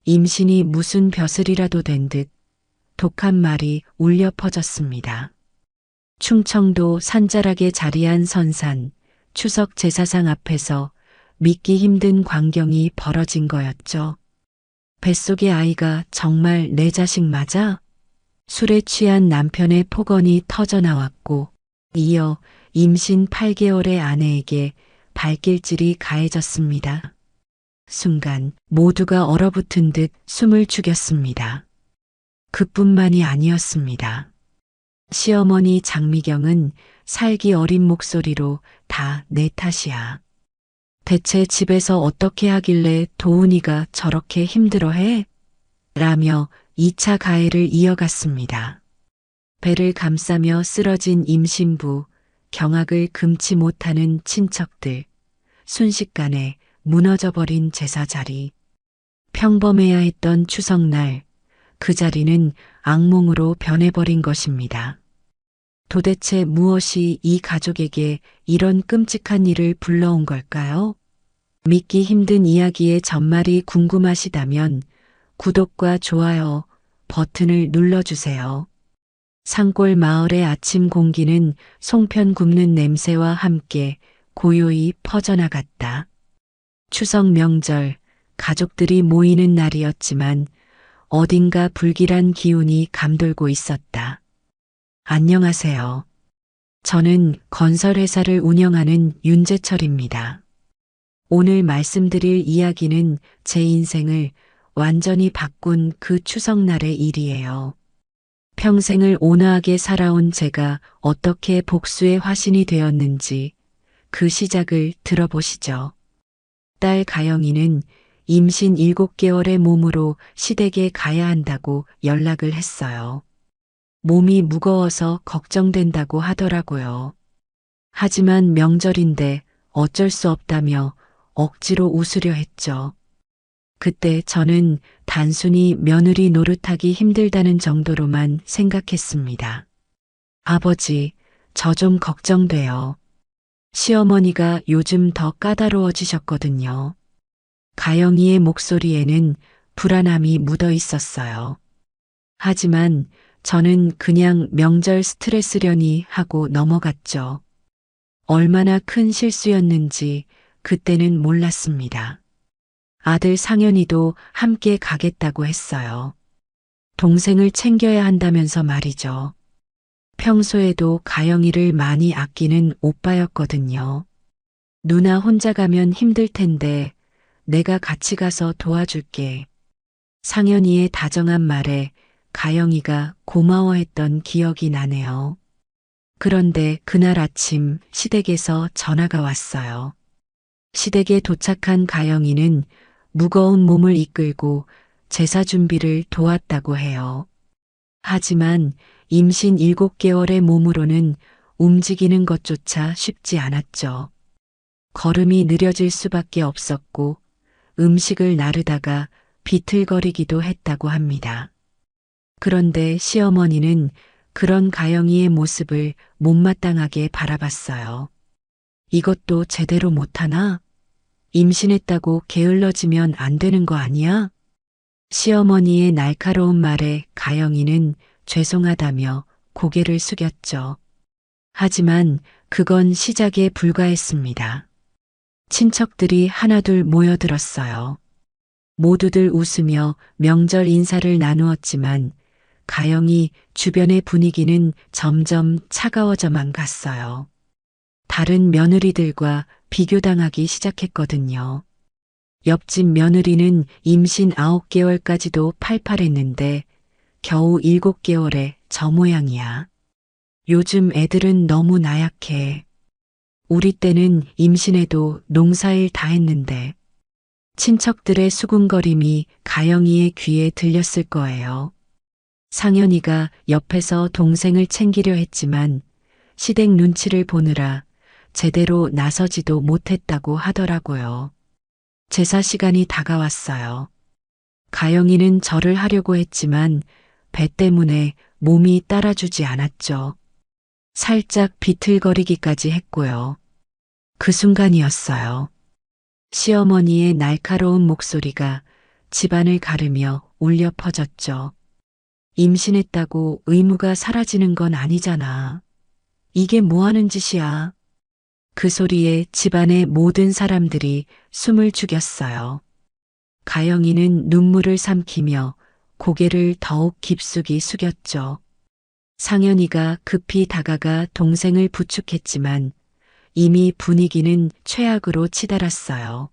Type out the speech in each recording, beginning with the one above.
임신이 무슨 벼슬이라도 된 듯 독한 말이 울려 퍼졌습니다. 충청도 산자락에 자리한 선산 추석 제사상 앞에서 믿기 힘든 광경이 벌어진 거였죠. 뱃속의 아이가 정말 내 자식 맞아? 술에 취한 남편의 폭언이 터져 나왔고 이어 임신 8개월의 아내에게 발길질이 가해졌습니다. 순간 모두가 얼어붙은 듯 숨을 죽였습니다. 그뿐만이 아니었습니다. 시어머니 장미경은 살기 어린 목소리로 다 내 탓이야. 대체 집에서 어떻게 하길래 도훈이가 저렇게 힘들어해? 라며 2차 가해를 이어갔습니다. 배를 감싸며 쓰러진 임신부, 경악을 금치 못하는 친척들, 순식간에 무너져버린 제사 자리. 평범해야 했던 추석날, 그 자리는 악몽으로 변해버린 것입니다. 도대체 무엇이 이 가족에게 이런 끔찍한 일을 불러온 걸까요? 믿기 힘든 이야기의 전말이 궁금하시다면 구독과 좋아요 버튼을 눌러주세요. 산골 마을의 아침 공기는 송편 굽는 냄새와 함께 고요히 퍼져나갔다. 추석 명절, 가족들이 모이는 날이었지만 어딘가 불길한 기운이 감돌고 있었다. 안녕하세요. 저는 건설회사를 운영하는 윤재철입니다. 오늘 말씀드릴 이야기는 제 인생을 완전히 바꾼 그 추석날의 일이에요. 평생을 온화하게 살아온 제가 어떻게 복수의 화신이 되었는지 그 시작을 들어보시죠. 딸 가영이는 임신 7개월의 몸으로 시댁에 가야 한다고 연락을 했어요. 몸이 무거워서 걱정된다고 하더라고요. 하지만 명절인데 어쩔 수 없다며 억지로 웃으려 했죠. 그때 저는 단순히 며느리 노릇하기 힘들다는 정도로만 생각했습니다. 아버지, 저 좀 걱정돼요. 시어머니가 요즘 더 까다로워지셨거든요. 가영이의 목소리에는 불안함이 묻어 있었어요. 하지만 저는 그냥 명절 스트레스려니 하고 넘어갔죠. 얼마나 큰 실수였는지 그때는 몰랐습니다. 아들 상현이도 함께 가겠다고 했어요. 동생을 챙겨야 한다면서 말이죠. 평소에도 가영이를 많이 아끼는 오빠였거든요. 누나 혼자 가면 힘들 텐데 내가 같이 가서 도와줄게. 상현이의 다정한 말에 가영이가 고마워했던 기억이 나네요. 그런데 그날 아침 시댁에서 전화가 왔어요. 시댁에 도착한 가영이는 무거운 몸을 이끌고 제사 준비를 도왔다고 해요. 하지만 임신 7개월의 몸으로는 움직이는 것조차 쉽지 않았죠. 걸음이 느려질 수밖에 없었고 음식을 나르다가 비틀거리기도 했다고 합니다. 그런데 시어머니는 그런 가영이의 모습을 못마땅하게 바라봤어요. 이것도 제대로 못하나? 임신했다고 게을러지면 안 되는 거 아니야? 시어머니의 날카로운 말에 가영이는 죄송하다며 고개를 숙였죠. 하지만 그건 시작에 불과했습니다. 친척들이 하나둘 모여들었어요. 모두들 웃으며 명절 인사를 나누었지만 가영이 주변의 분위기는 점점 차가워져만 갔어요. 다른 며느리들과 비교당하기 시작했거든요. 옆집 며느리는 임신 9개월까지도 팔팔했는데 겨우 7개월에 저 모양이야. 요즘 애들은 너무 나약해. 우리 때는 임신해도 농사일 다 했는데. 친척들의 수군거림이 가영이의 귀에 들렸을 거예요. 상현이가 옆에서 동생을 챙기려 했지만 시댁 눈치를 보느라 제대로 나서지도 못했다고 하더라고요. 제사 시간이 다가왔어요. 가영이는 절을 하려고 했지만 배 때문에 몸이 따라주지 않았죠. 살짝 비틀거리기까지 했고요. 그 순간이었어요. 시어머니의 날카로운 목소리가 집안을 가르며 울려 퍼졌죠. 임신했다고 의무가 사라지는 건 아니잖아. 이게 뭐 하는 짓이야? 그 소리에 집안의 모든 사람들이 숨을 죽였어요. 가영이는 눈물을 삼키며 고개를 더욱 깊숙이 숙였죠. 상현이가 급히 다가가 동생을 부축했지만 이미 분위기는 최악으로 치달았어요.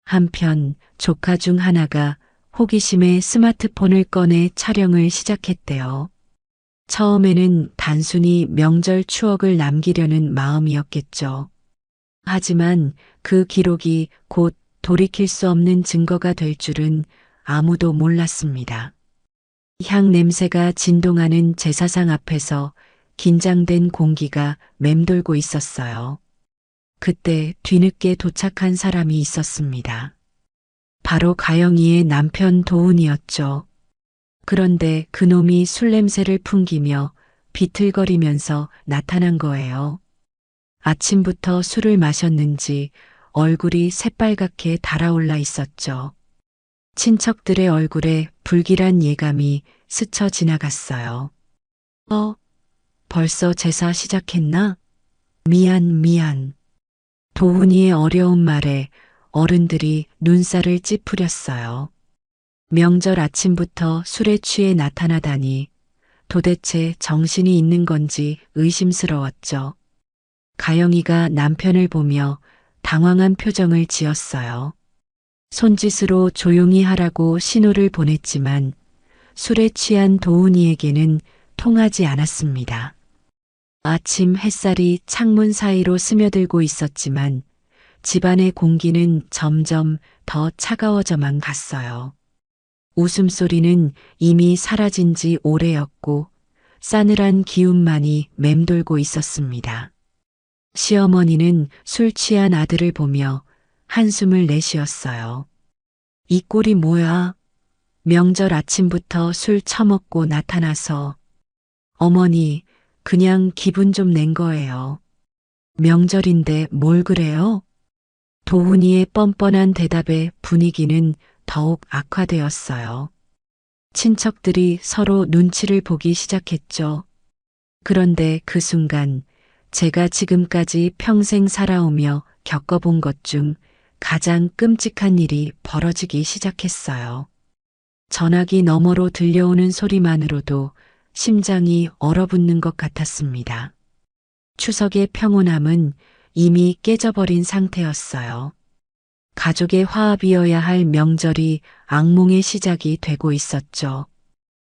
한편 조카 중 하나가 호기심에 스마트폰을 꺼내 촬영을 시작했대요. 처음에는 단순히 명절 추억을 남기려는 마음이었겠죠. 하지만 그 기록이 곧 돌이킬 수 없는 증거가 될 줄은 아무도 몰랐습니다. 향 냄새가 진동하는 제사상 앞에서 긴장된 공기가 맴돌고 있었어요. 그때 뒤늦게 도착한 사람이 있었습니다. 바로 가영이의 남편 도훈이었죠. 그런데 그놈이 술 냄새를 풍기며 비틀거리면서 나타난 거예요. 아침부터 술을 마셨는지 얼굴이 새빨갛게 달아올라 있었죠. 친척들의 얼굴에 불길한 예감이 스쳐 지나갔어요. 벌써 제사 시작했나? 미안. 도훈이의 어려운 말에 어른들이 눈살을 찌푸렸어요. 명절 아침부터 술에 취해 나타나다니 도대체 정신이 있는 건지 의심스러웠죠. 가영이가 남편을 보며 당황한 표정을 지었어요. 손짓으로 조용히 하라고 신호를 보냈지만 술에 취한 도훈이에게는 통하지 않았습니다. 아침 햇살이 창문 사이로 스며들고 있었지만 집안의 공기는 점점 더 차가워져만 갔어요. 웃음소리는 이미 사라진 지 오래였고 싸늘한 기운만이 맴돌고 있었습니다. 시어머니는 술 취한 아들을 보며 한숨을 내쉬었어요. 이 꼴이 뭐야? 명절 아침부터 술 처먹고 나타나서. 어머니, 그냥 기분 좀 낸 거예요. 명절인데 뭘 그래요? 도훈이의 뻔뻔한 대답에 분위기는 더욱 악화되었어요. 친척들이 서로 눈치를 보기 시작했죠. 그런데 그 순간 제가 지금까지 평생 살아오며 겪어본 것 중 가장 끔찍한 일이 벌어지기 시작했어요. 전화기 너머로 들려오는 소리만으로도 심장이 얼어붙는 것 같았습니다. 추석의 평온함은 이미 깨져버린 상태였어요. 가족의 화합이어야 할 명절이 악몽의 시작이 되고 있었죠.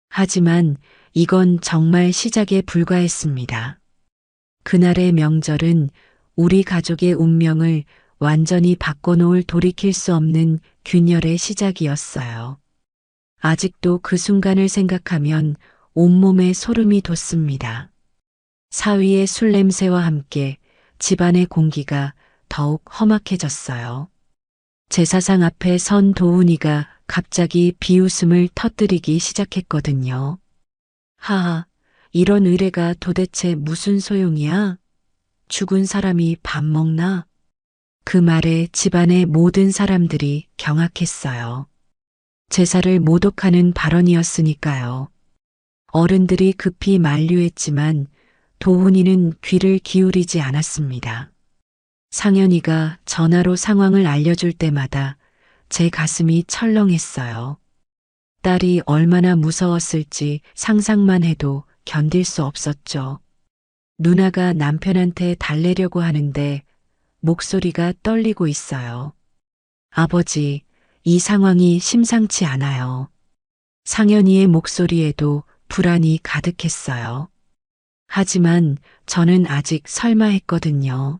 하지만 이건 정말 시작에 불과했습니다. 그날의 명절은 우리 가족의 운명을 완전히 바꿔놓을 돌이킬 수 없는 균열의 시작이었어요. 아직도 그 순간을 생각하면 온몸에 소름이 돋습니다. 사위의 술 냄새와 함께 집안의 공기가 더욱 험악해졌어요. 제사상 앞에 선 도훈이가 갑자기 비웃음을 터뜨리기 시작했거든요. 하하, 이런 의례가 도대체 무슨 소용이야? 죽은 사람이 밥 먹나? 그 말에 집안의 모든 사람들이 경악했어요. 제사를 모독하는 발언이었으니까요. 어른들이 급히 만류했지만 도훈이는 귀를 기울이지 않았습니다. 상현이가 전화로 상황을 알려줄 때마다 제 가슴이 철렁했어요. 딸이 얼마나 무서웠을지 상상만 해도 견딜 수 없었죠. 누나가 남편한테 달래려고 하는데 목소리가 떨리고 있어요. 아버지, 이 상황이 심상치 않아요. 상현이의 목소리에도 불안이 가득했어요. 하지만 저는 아직 설마 했거든요.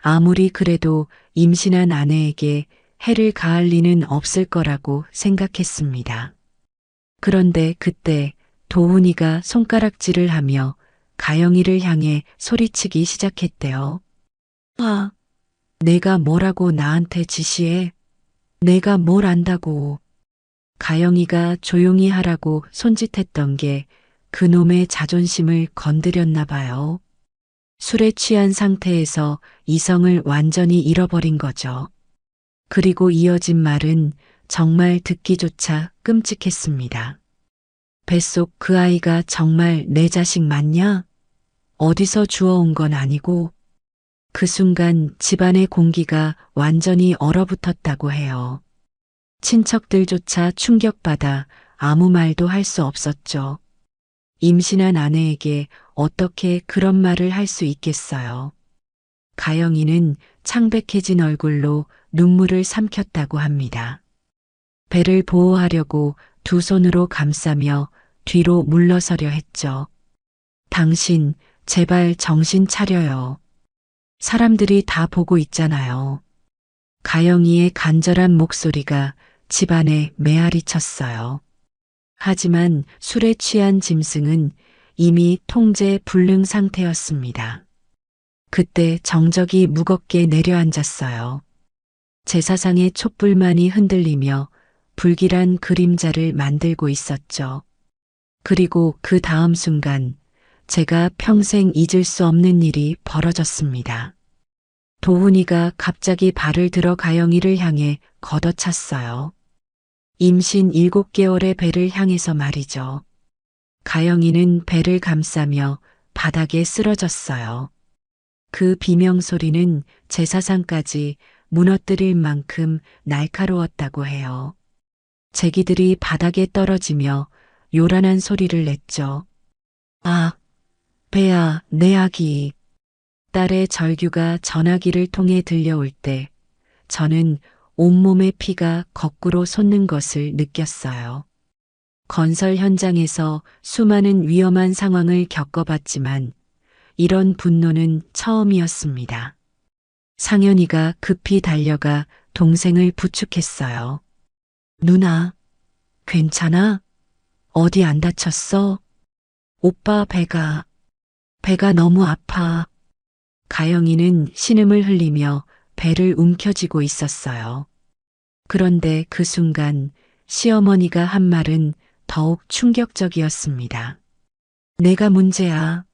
아무리 그래도 임신한 아내에게 해를 가할 리는 없을 거라고 생각했습니다. 그런데 그때 도훈이가 손가락질을 하며 가영이를 향해 소리치기 시작했대요. 내가 뭐라고 나한테 지시해? 내가 뭘 안다고. 가영이가 조용히 하라고 손짓했던 게 그놈의 자존심을 건드렸나 봐요. 술에 취한 상태에서 이성을 완전히 잃어버린 거죠. 그리고 이어진 말은 정말 듣기조차 끔찍했습니다. 뱃속 그 아이가 정말 내 자식 맞냐? 어디서 주워온 건 아니고. 그 순간 집안의 공기가 완전히 얼어붙었다고 해요. 친척들조차 충격받아 아무 말도 할 수 없었죠. 임신한 아내에게 어떻게 그런 말을 할 수 있겠어요. 가영이는 창백해진 얼굴로 눈물을 삼켰다고 합니다. 배를 보호하려고 두 손으로 감싸며 뒤로 물러서려 했죠. 당신, 제발 정신 차려요. 사람들이 다 보고 있잖아요. 가영이의 간절한 목소리가 집안에 메아리 쳤어요. 하지만 술에 취한 짐승은 이미 통제 불능 상태였습니다. 그때 정적이 무겁게 내려앉았어요. 제사상의 촛불만이 흔들리며 불길한 그림자를 만들고 있었죠. 그리고 그 다음 순간 제가 평생 잊을 수 없는 일이 벌어졌습니다. 도훈이가 갑자기 발을 들어 가영이를 향해 걷어찼어요. 임신 7개월의 배를 향해서 말이죠. 가영이는 배를 감싸며 바닥에 쓰러졌어요. 그 비명소리는 제사상까지 무너뜨릴 만큼 날카로웠다고 해요. 제기들이 바닥에 떨어지며 요란한 소리를 냈죠. 아, 배야, 내 아기. 딸의 절규가 전화기를 통해 들려올 때 저는 온몸의 피가 거꾸로 솟는 것을 느꼈어요. 건설 현장에서 수많은 위험한 상황을 겪어봤지만 이런 분노는 처음이었습니다. 상현이가 급히 달려가 동생을 부축했어요. 누나, 괜찮아? 어디 안 다쳤어? 오빠 배가 너무 아파. 가영이는 신음을 흘리며 배를 움켜쥐고 있었어요. 그런데 그 순간 시어머니가 한 말은 더욱 충격적이었습니다. 내가 문제야.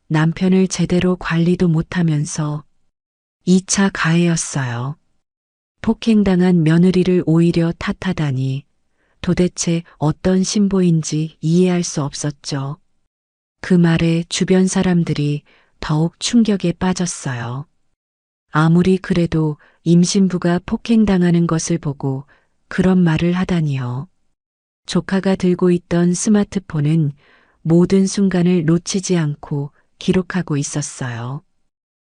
남편을 제대로 관리도 못하면서 2차 가해였어요. 폭행당한 며느리를 오히려 탓하다니 도대체 어떤 신보인지 이해할 수 없었죠. 그 말에 주변 사람들이 더욱 충격에 빠졌어요. 아무리 그래도 임신부가 폭행당하는 것을 보고 그런 말을 하다니요. 조카가 들고 있던 스마트폰은 모든 순간을 놓치지 않고 기록하고 있었어요.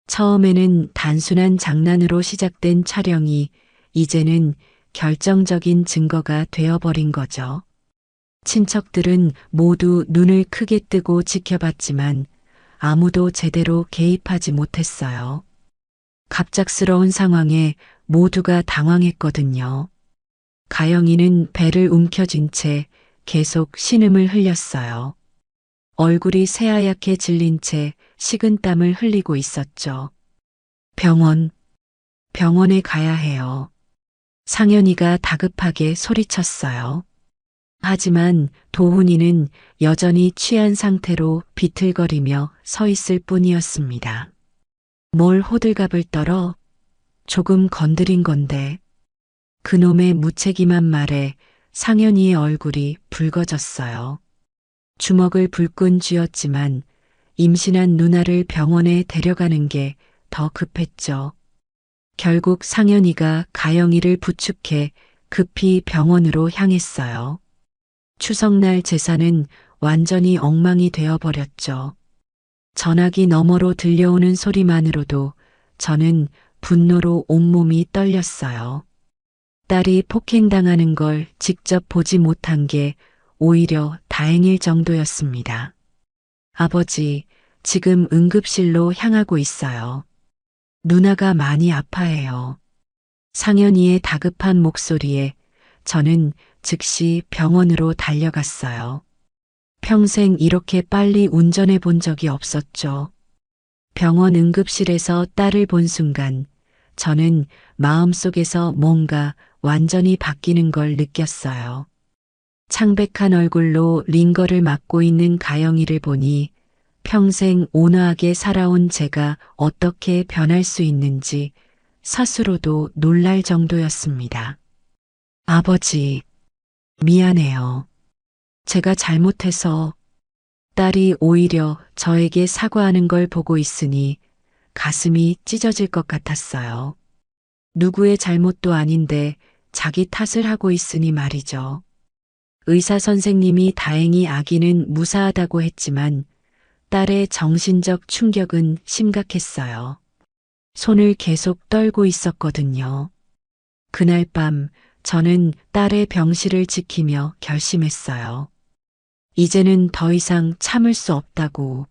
처음에는 단순한 장난으로 시작된 촬영이 이제는 결정적인 증거가 되어버린 거죠. 친척들은 모두 눈을 크게 뜨고 지켜봤지만 아무도 제대로 개입하지 못했어요. 갑작스러운 상황에 모두가 당황했거든요. 가영이는 배를 움켜쥔 채 계속 신음을 흘렸어요. 얼굴이 새하얗게 질린 채 식은땀을 흘리고 있었죠. 병원에 가야 해요. 상현이가 다급하게 소리쳤어요. 하지만 도훈이는 여전히 취한 상태로 비틀거리며 서 있을 뿐이었습니다. 뭘 호들갑을 떨어? 조금 건드린 건데. 그놈의 무책임한 말에 상현이의 얼굴이 붉어졌어요. 주먹을 불끈 쥐었지만 임신한 누나를 병원에 데려가는 게 더 급했죠. 결국 상현이가 가영이를 부축해 급히 병원으로 향했어요. 추석날 제사는 완전히 엉망이 되어버렸죠. 전화기 너머로 들려오는 소리만으로도 저는 분노로 온몸이 떨렸어요. 딸이 폭행당하는 걸 직접 보지 못한 게 오히려 다행일 정도였습니다. 아버지, 지금 응급실로 향하고 있어요. 누나가 많이 아파해요. 상현이의 다급한 목소리에 저는 즉시 병원으로 달려갔어요. 평생 이렇게 빨리 운전해 본 적이 없었죠. 병원 응급실에서 딸을 본 순간 저는 마음속에서 뭔가 완전히 바뀌는 걸 느꼈어요. 창백한 얼굴로 링거를 맡고 있는 가영이를 보니 평생 온화하게 살아온 제가 어떻게 변할 수 있는지 스스로도 놀랄 정도였습니다. 아버지, 미안해요. 제가 잘못해서 딸이 오히려 저에게 사과하는 걸 보고 있으니 가슴이 찢어질 것 같았어요. 누구의 잘못도 아닌데 자기 탓을 하고 있으니 말이죠. 의사 선생님이 다행히 아기는 무사하다고 했지만 딸의 정신적 충격은 심각했어요. 손을 계속 떨고 있었거든요. 그날 밤 저는 딸의 병실을 지키며 결심했어요. 이제는 더 이상 참을 수 없다고.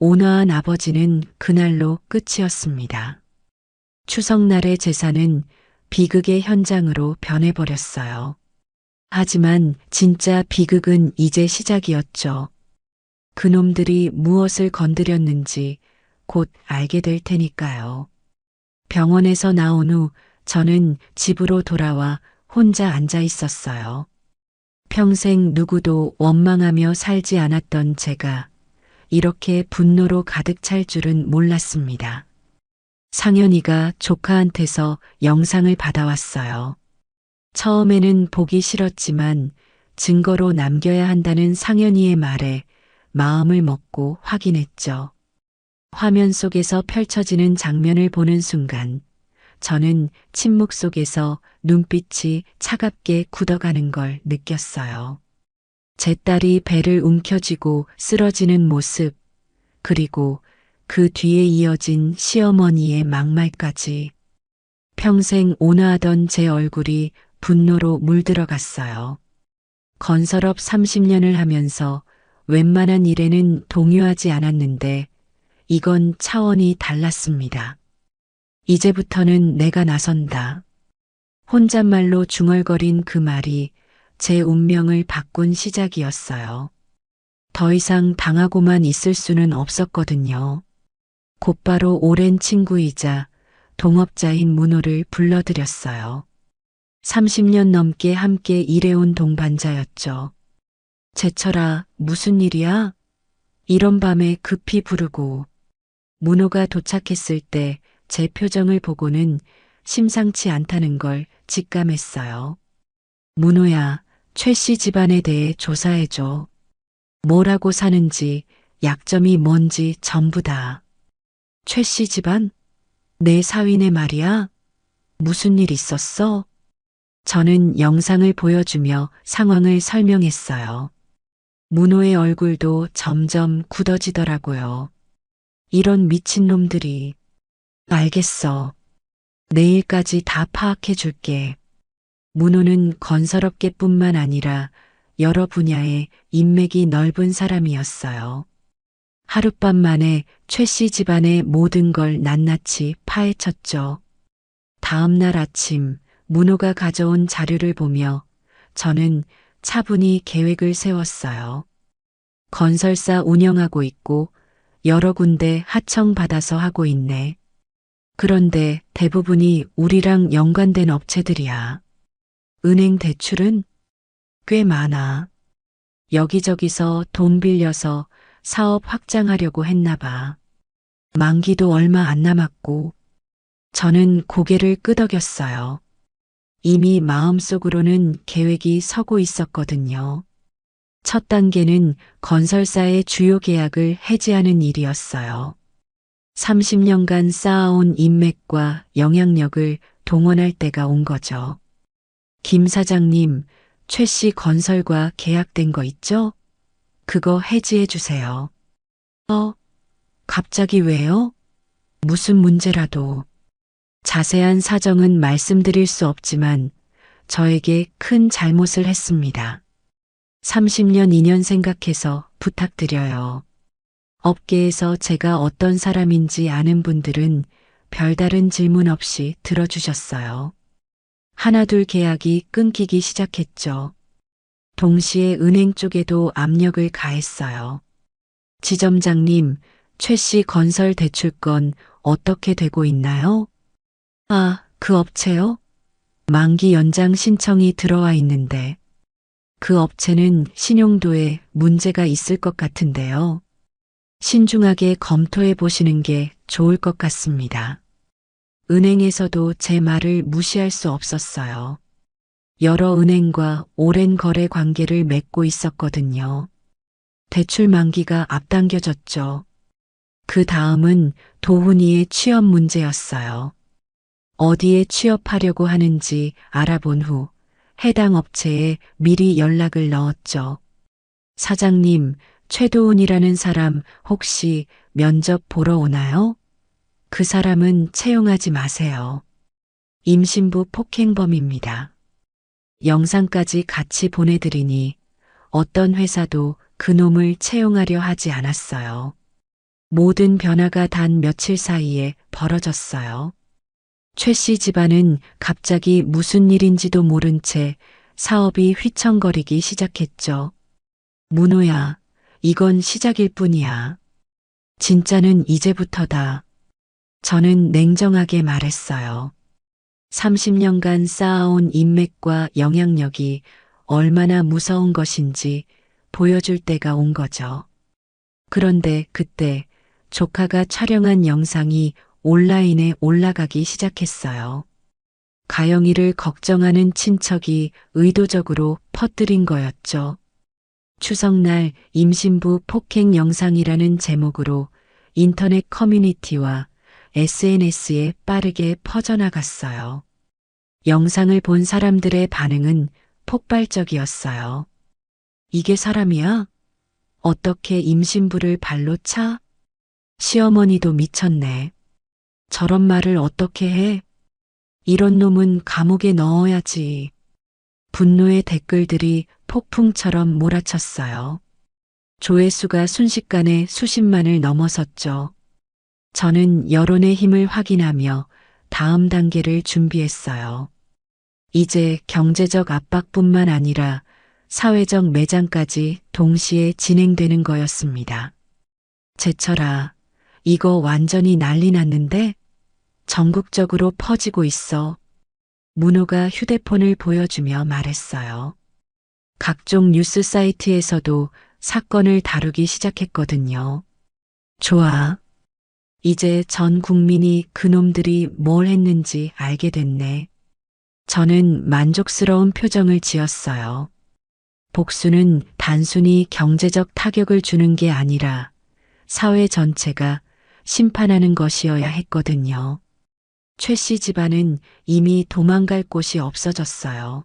온화한 아버지는 그날로 끝이었습니다. 추석날의 제사는 비극의 현장으로 변해버렸어요. 하지만 진짜 비극은 이제 시작이었죠. 그놈들이 무엇을 건드렸는지 곧 알게 될 테니까요. 병원에서 나온 후 저는 집으로 돌아와 혼자 앉아 있었어요. 평생 누구도 원망하며 살지 않았던 제가 이렇게 분노로 가득 찰 줄은 몰랐습니다. 상현이가 조카한테서 영상을 받아왔어요. 처음에는 보기 싫었지만 증거로 남겨야 한다는 상현이의 말에 마음을 먹고 확인했죠. 화면 속에서 펼쳐지는 장면을 보는 순간 저는 침묵 속에서 눈빛이 차갑게 굳어가는 걸 느꼈어요. 제 딸이 배를 움켜쥐고 쓰러지는 모습, 그리고 그 뒤에 이어진 시어머니의 막말까지. 평생 온화하던 제 얼굴이 분노로 물들어갔어요. 건설업 30년을 하면서 웬만한 일에는 동요하지 않았는데 이건 차원이 달랐습니다. 이제부터는 내가 나선다. 혼잣말로 중얼거린 그 말이 제 운명을 바꾼 시작이었어요. 더 이상 당하고만 있을 수는 없었거든요. 곧바로 오랜 친구이자 동업자인 문호를 불러들였어요. 30년 넘게 함께 일해온 동반자였죠. 제철아, 무슨 일이야? 이런 밤에 급히 부르고. 문호가 도착했을 때 제 표정을 보고는 심상치 않다는 걸 직감했어요. 문호야, 최 씨 집안에 대해 조사해줘. 뭐라고 사는지, 약점이 뭔지 전부 다. 최 씨 집안? 내 사위네 말이야? 무슨 일 있었어? 저는 영상을 보여주며 상황을 설명했어요. 문호의 얼굴도 점점 굳어지더라고요. 이런 미친놈들이. 알겠어. 내일까지 다 파악해 줄게. 문호는 건설업계뿐만 아니라 여러 분야의 인맥이 넓은 사람이었어요. 하룻밤 만에 최 씨 집안의 모든 걸 낱낱이 파헤쳤죠. 다음 날 아침 문호가 가져온 자료를 보며 저는 차분히 계획을 세웠어요. 건설사 운영하고 있고 여러 군데 하청받아서 하고 있네. 그런데 대부분이 우리랑 연관된 업체들이야. 은행 대출은 꽤 많아. 여기저기서 돈 빌려서 사업 확장하려고 했나 봐. 만기도 얼마 안 남았고. 저는 고개를 끄덕였어요. 이미 마음속으로는 계획이 서고 있었거든요. 첫 단계는 건설사의 주요 계약을 해지하는 일이었어요. 30년간 쌓아온 인맥과 영향력을 동원할 때가 온 거죠. 김 사장님, 최 씨 건설과 계약된 거 있죠? 그거 해지해 주세요. 갑자기 왜요? 무슨 문제라도. 자세한 사정은 말씀드릴 수 없지만 저에게 큰 잘못을 했습니다. 30년 인연 생각해서 부탁드려요. 업계에서 제가 어떤 사람인지 아는 분들은 별다른 질문 없이 들어주셨어요. 하나둘 계약이 끊기기 시작했죠. 동시에 은행 쪽에도 압력을 가했어요. 지점장님, 최 씨 건설 대출건 어떻게 되고 있나요? 그 업체요? 만기 연장 신청이 들어와 있는데 그 업체는 신용도에 문제가 있을 것 같은데요. 신중하게 검토해 보시는 게 좋을 것 같습니다. 은행에서도 제 말을 무시할 수 없었어요. 여러 은행과 오랜 거래 관계를 맺고 있었거든요. 대출 만기가 앞당겨졌죠. 그 다음은 도훈이의 취업 문제였어요. 어디에 취업하려고 하는지 알아본 후 해당 업체에 미리 연락을 넣었죠. 사장님, 최도훈이라는 사람 혹시 면접 보러 오나요? 그 사람은 채용하지 마세요. 임신부 폭행범입니다. 영상까지 같이 보내드리니 어떤 회사도 그놈을 채용하려 하지 않았어요. 모든 변화가 단 며칠 사이에 벌어졌어요. 최 씨 집안은 갑자기 무슨 일인지도 모른 채 사업이 휘청거리기 시작했죠. 문호야, 이건 시작일 뿐이야. 진짜는 이제부터다. 저는 냉정하게 말했어요. 30년간 쌓아온 인맥과 영향력이 얼마나 무서운 것인지 보여줄 때가 온 거죠. 그런데 그때 조카가 촬영한 영상이 온라인에 올라가기 시작했어요. 가영이를 걱정하는 친척이 의도적으로 퍼뜨린 거였죠. 추석날 임신부 폭행 영상이라는 제목으로 인터넷 커뮤니티와 SNS에 빠르게 퍼져나갔어요. 영상을 본 사람들의 반응은 폭발적이었어요. 이게 사람이야? 어떻게 임신부를 발로 차? 시어머니도 미쳤네. 저런 말을 어떻게 해? 이런 놈은 감옥에 넣어야지. 분노의 댓글들이 폭풍처럼 몰아쳤어요. 조회수가 순식간에 수십만을 넘어섰죠. 저는 여론의 힘을 확인하며 다음 단계를 준비했어요. 이제 경제적 압박뿐만 아니라 사회적 매장까지 동시에 진행되는 거였습니다. 제철아, 이거 완전히 난리 났는데? 전국적으로 퍼지고 있어. 문호가 휴대폰을 보여주며 말했어요. 각종 뉴스 사이트에서도 사건을 다루기 시작했거든요. 좋아. 이제 전 국민이 그놈들이 뭘 했는지 알게 됐네. 저는 만족스러운 표정을 지었어요. 복수는 단순히 경제적 타격을 주는 게 아니라 사회 전체가 심판하는 것이어야 했거든요. 최 씨 집안은 이미 도망갈 곳이 없어졌어요.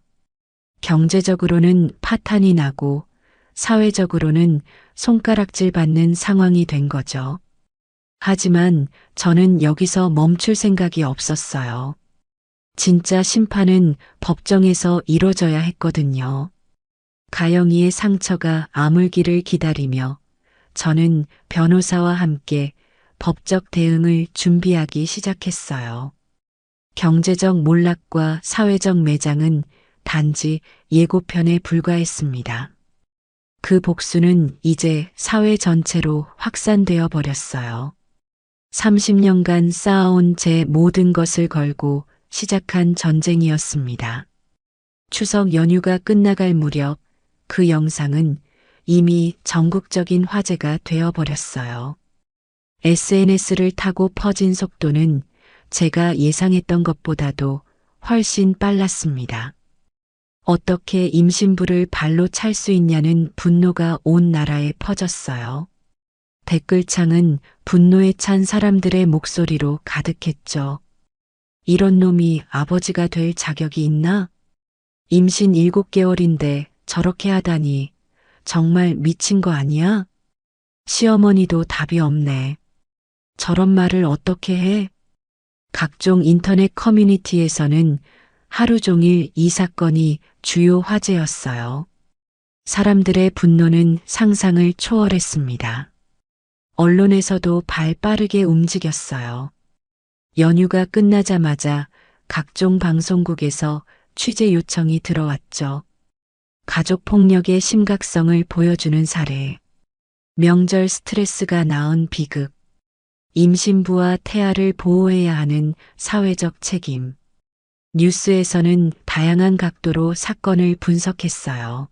경제적으로는 파탄이 나고 사회적으로는 손가락질 받는 상황이 된 거죠. 하지만 저는 여기서 멈출 생각이 없었어요. 진짜 심판은 법정에서 이뤄져야 했거든요. 가영이의 상처가 아물기를 기다리며 저는 변호사와 함께 법적 대응을 준비하기 시작했어요. 경제적 몰락과 사회적 매장은 단지 예고편에 불과했습니다. 그 복수는 이제 사회 전체로 확산되어 버렸어요. 30년간 쌓아온 제 모든 것을 걸고 시작한 전쟁이었습니다. 추석 연휴가 끝나갈 무렵 그 영상은 이미 전국적인 화제가 되어버렸어요. SNS를 타고 퍼진 속도는 제가 예상했던 것보다도 훨씬 빨랐습니다. 어떻게 임신부를 발로 찰 수 있냐는 분노가 온 나라에 퍼졌어요. 댓글창은 분노에 찬 사람들의 목소리로 가득했죠. 이런 놈이 아버지가 될 자격이 있나? 임신 7개월인데 저렇게 하다니 정말 미친 거 아니야? 시어머니도 답이 없네. 저런 말을 어떻게 해? 각종 인터넷 커뮤니티에서는 하루 종일 이 사건이 주요 화제였어요. 사람들의 분노는 상상을 초월했습니다. 언론에서도 발 빠르게 움직였어요. 연휴가 끝나자마자 각종 방송국에서 취재 요청이 들어왔죠. 가족폭력의 심각성을 보여주는 사례, 명절 스트레스가 낳은 비극, 임신부와 태아를 보호해야 하는 사회적 책임. 뉴스에서는 다양한 각도로 사건을 분석했어요.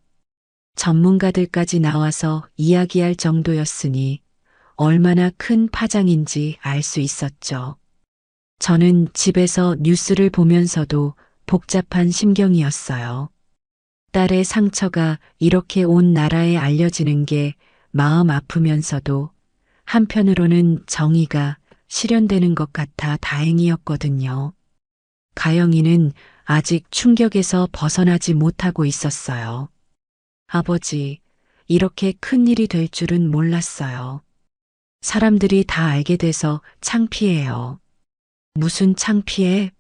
전문가들까지 나와서 이야기할 정도였으니 얼마나 큰 파장인지 알 수 있었죠. 저는 집에서 뉴스를 보면서도 복잡한 심경이었어요. 딸의 상처가 이렇게 온 나라에 알려지는 게 마음 아프면서도 한편으로는 정의가 실현되는 것 같아 다행이었거든요. 가영이는 아직 충격에서 벗어나지 못하고 있었어요. 아버지, 이렇게 큰 일이 될 줄은 몰랐어요. 사람들이 다 알게 돼서 창피해요. 무슨 창피해?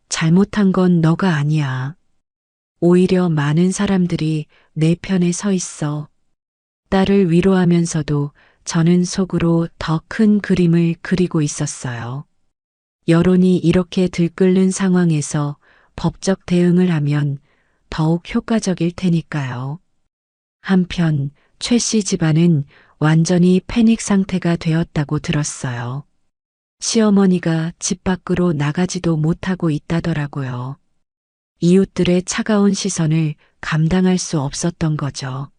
잘못한 건 너가 아니야. 오히려 많은 사람들이 내 편에 서 있어. 딸을 위로하면서도 저는 속으로 더 큰 그림을 그리고 있었어요. 여론이 이렇게 들끓는 상황에서 법적 대응을 하면 더욱 효과적일 테니까요. 한편 최 씨 집안은 완전히 패닉 상태가 되었다고 들었어요. 시어머니가 집 밖으로 나가지도 못하고 있다더라고요. 이웃들의 차가운 시선을 감당할 수 없었던 거죠.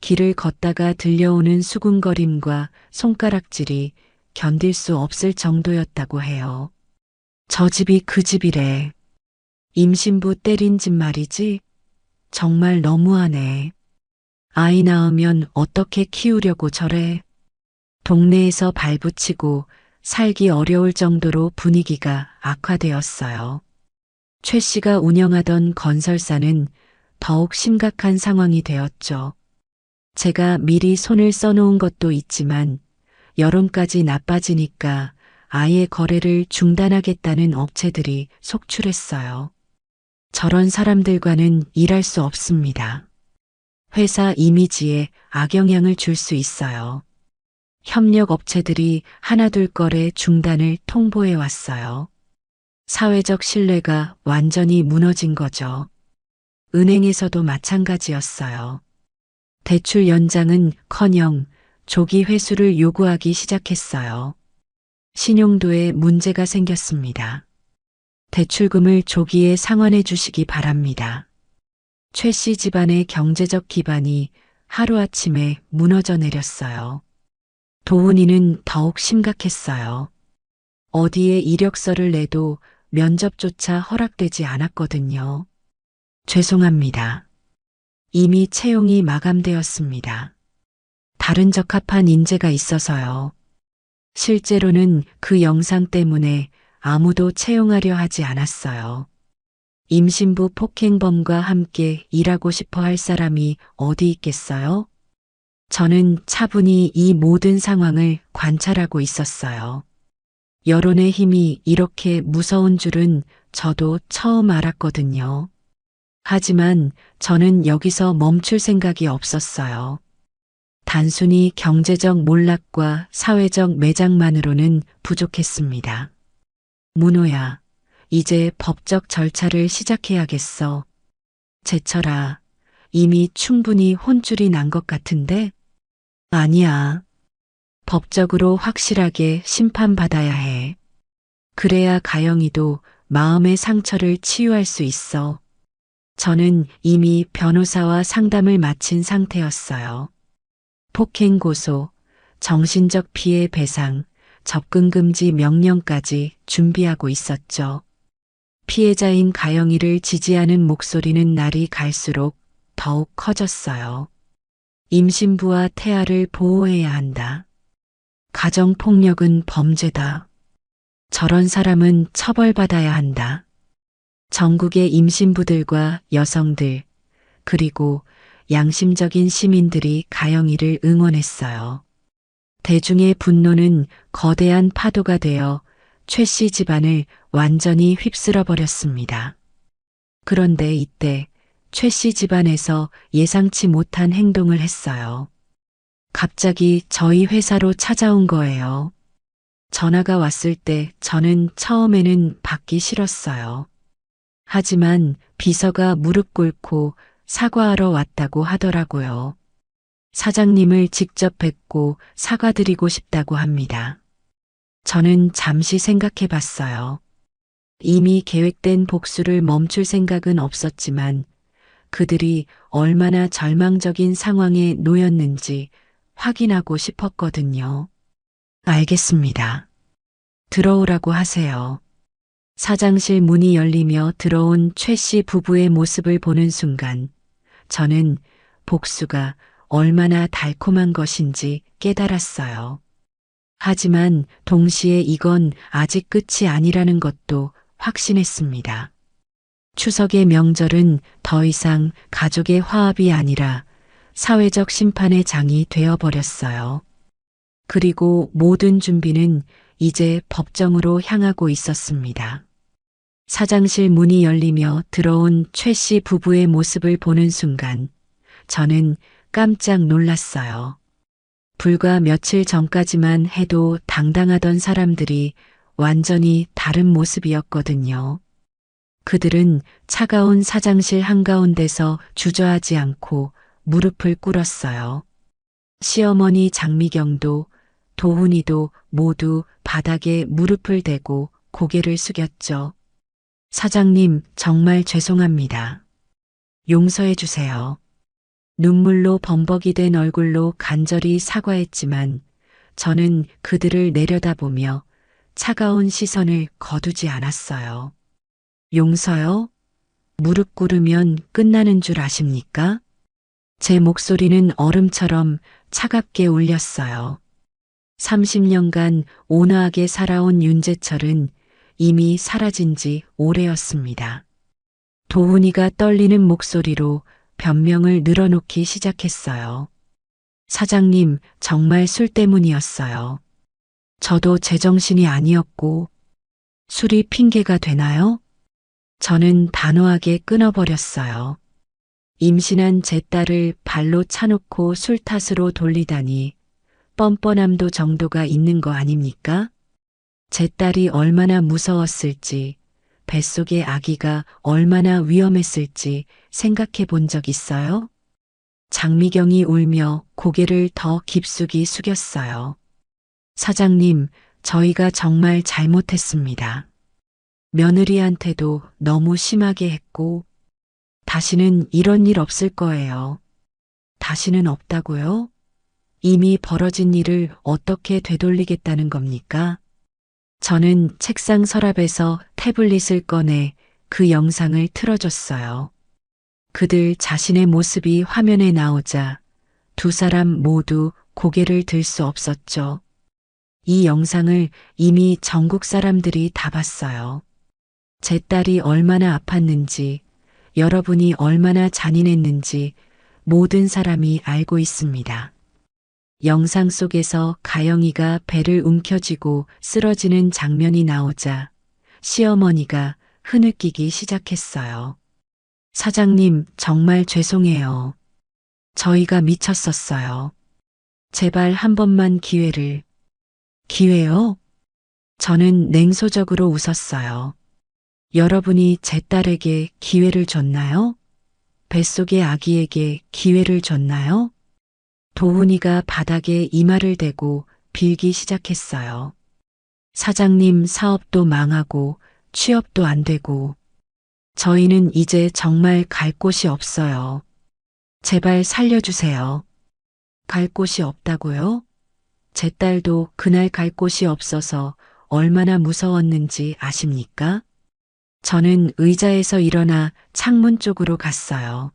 길을 걷다가 들려오는 수군거림과 손가락질이 견딜 수 없을 정도였다고 해요. 저 집이 그 집이래. 임신부 때린 집 말이지? 정말 너무하네. 아이 낳으면 어떻게 키우려고 저래? 동네에서 발붙이고 살기 어려울 정도로 분위기가 악화되었어요. 최 씨가 운영하던 건설사는 더욱 심각한 상황이 되었죠. 제가 미리 손을 써놓은 것도 있지만 여름까지 나빠지니까 아예 거래를 중단하겠다는 업체들이 속출했어요. 저런 사람들과는 일할 수 없습니다. 회사 이미지에 악영향을 줄 수 있어요. 협력 업체들이 하나둘 거래 중단을 통보해 왔어요. 사회적 신뢰가 완전히 무너진 거죠. 은행에서도 마찬가지였어요. 대출 연장은커녕 조기 회수를 요구하기 시작했어요. 신용도에 문제가 생겼습니다. 대출금을 조기에 상환해 주시기 바랍니다. 최 씨 집안의 경제적 기반이 하루아침에 무너져 내렸어요. 도훈이는 더욱 심각했어요. 어디에 이력서를 내도 면접조차 허락되지 않았거든요. 죄송합니다. 이미 채용이 마감되었습니다. 다른 적합한 인재가 있어서요. 실제로는 그 영상 때문에 아무도 채용하려 하지 않았어요. 임신부 폭행범과 함께 일하고 싶어 할 사람이 어디 있겠어요? 저는 차분히 이 모든 상황을 관찰하고 있었어요. 여론의 힘이 이렇게 무서운 줄은 저도 처음 알았거든요. 하지만 저는 여기서 멈출 생각이 없었어요. 단순히 경제적 몰락과 사회적 매장만으로는 부족했습니다. 문호야, 이제 법적 절차를 시작해야겠어. 제철아, 이미 충분히 혼쭐이 난 것 같은데? 아니야. 법적으로 확실하게 심판받아야 해. 그래야 가영이도 마음의 상처를 치유할 수 있어. 저는 이미 변호사와 상담을 마친 상태였어요. 폭행 고소, 정신적 피해 배상, 접근 금지 명령까지 준비하고 있었죠. 피해자인 가영이를 지지하는 목소리는 날이 갈수록 더욱 커졌어요. 임신부와 태아를 보호해야 한다. 가정폭력은 범죄다. 저런 사람은 처벌받아야 한다. 전국의 임신부들과 여성들, 그리고 양심적인 시민들이 가영이를 응원했어요. 대중의 분노는 거대한 파도가 되어 최 씨 집안을 완전히 휩쓸어 버렸습니다. 그런데 이때 최 씨 집안에서 예상치 못한 행동을 했어요. 갑자기 저희 회사로 찾아온 거예요. 전화가 왔을 때 저는 처음에는 받기 싫었어요. 하지만 비서가 무릎 꿇고 사과하러 왔다고 하더라고요. 사장님을 직접 뵙고 사과드리고 싶다고 합니다. 저는 잠시 생각해 봤어요. 이미 계획된 복수를 멈출 생각은 없었지만 그들이 얼마나 절망적인 상황에 놓였는지 확인하고 싶었거든요. 알겠습니다. 들어오라고 하세요. 사장실 문이 열리며 들어온 최 씨 부부의 모습을 보는 순간 저는 복수가 얼마나 달콤한 것인지 깨달았어요. 하지만 동시에 이건 아직 끝이 아니라는 것도 확신했습니다. 추석의 명절은 더 이상 가족의 화합이 아니라 사회적 심판의 장이 되어버렸어요. 그리고 모든 준비는 이제 법정으로 향하고 있었습니다. 사장실 문이 열리며 들어온 최 씨 부부의 모습을 보는 순간 저는 깜짝 놀랐어요. 불과 며칠 전까지만 해도 당당하던 사람들이 완전히 다른 모습이었거든요. 그들은 차가운 사장실 한가운데서 주저하지 않고 무릎을 꿇었어요. 시어머니 장미경도 도훈이도 모두 바닥에 무릎을 대고 고개를 숙였죠. 사장님, 정말 죄송합니다. 용서해 주세요. 눈물로 범벅이 된 얼굴로 간절히 사과했지만 저는 그들을 내려다보며 차가운 시선을 거두지 않았어요. 용서요? 무릎 꿇으면 끝나는 줄 아십니까? 제 목소리는 얼음처럼 차갑게 울렸어요. 30년간 온화하게 살아온 윤재철은 이미 사라진 지 오래였습니다. 도훈이가 떨리는 목소리로 변명을 늘어놓기 시작했어요. 사장님, 정말 술 때문이었어요. 저도 제정신이 아니었고, 술이 핑계가 되나요? 저는 단호하게 끊어버렸어요. 임신한 제 딸을 발로 차놓고 술 탓으로 돌리다니 뻔뻔함도 정도가 있는 거 아닙니까? 제 딸이 얼마나 무서웠을지, 뱃속의 아기가 얼마나 위험했을지 생각해 본 적 있어요? 장미경이 울며 고개를 더 깊숙이 숙였어요. 사장님, 저희가 정말 잘못했습니다. 며느리한테도 너무 심하게 했고, 다시는 이런 일 없을 거예요. 다시는 없다고요? 이미 벌어진 일을 어떻게 되돌리겠다는 겁니까? 저는 책상 서랍에서 태블릿을 꺼내 그 영상을 틀어줬어요. 그들 자신의 모습이 화면에 나오자 두 사람 모두 고개를 들 수 없었죠. 이 영상을 이미 전국 사람들이 다 봤어요. 제 딸이 얼마나 아팠는지, 여러분이 얼마나 잔인했는지 모든 사람이 알고 있습니다. 영상 속에서 가영이가 배를 움켜쥐고 쓰러지는 장면이 나오자 시어머니가 흐느끼기 시작했어요. 사장님, 정말 죄송해요. 저희가 미쳤었어요. 제발 한 번만 기회를. 기회요? 저는 냉소적으로 웃었어요. 여러분이 제 딸에게 기회를 줬나요? 뱃속의 아기에게 기회를 줬나요? 도훈이가 바닥에 이마를 대고 빌기 시작했어요. 사장님, 사업도 망하고 취업도 안 되고 저희는 이제 정말 갈 곳이 없어요. 제발 살려주세요. 갈 곳이 없다고요? 제 딸도 그날 갈 곳이 없어서 얼마나 무서웠는지 아십니까? 저는 의자에서 일어나 창문 쪽으로 갔어요.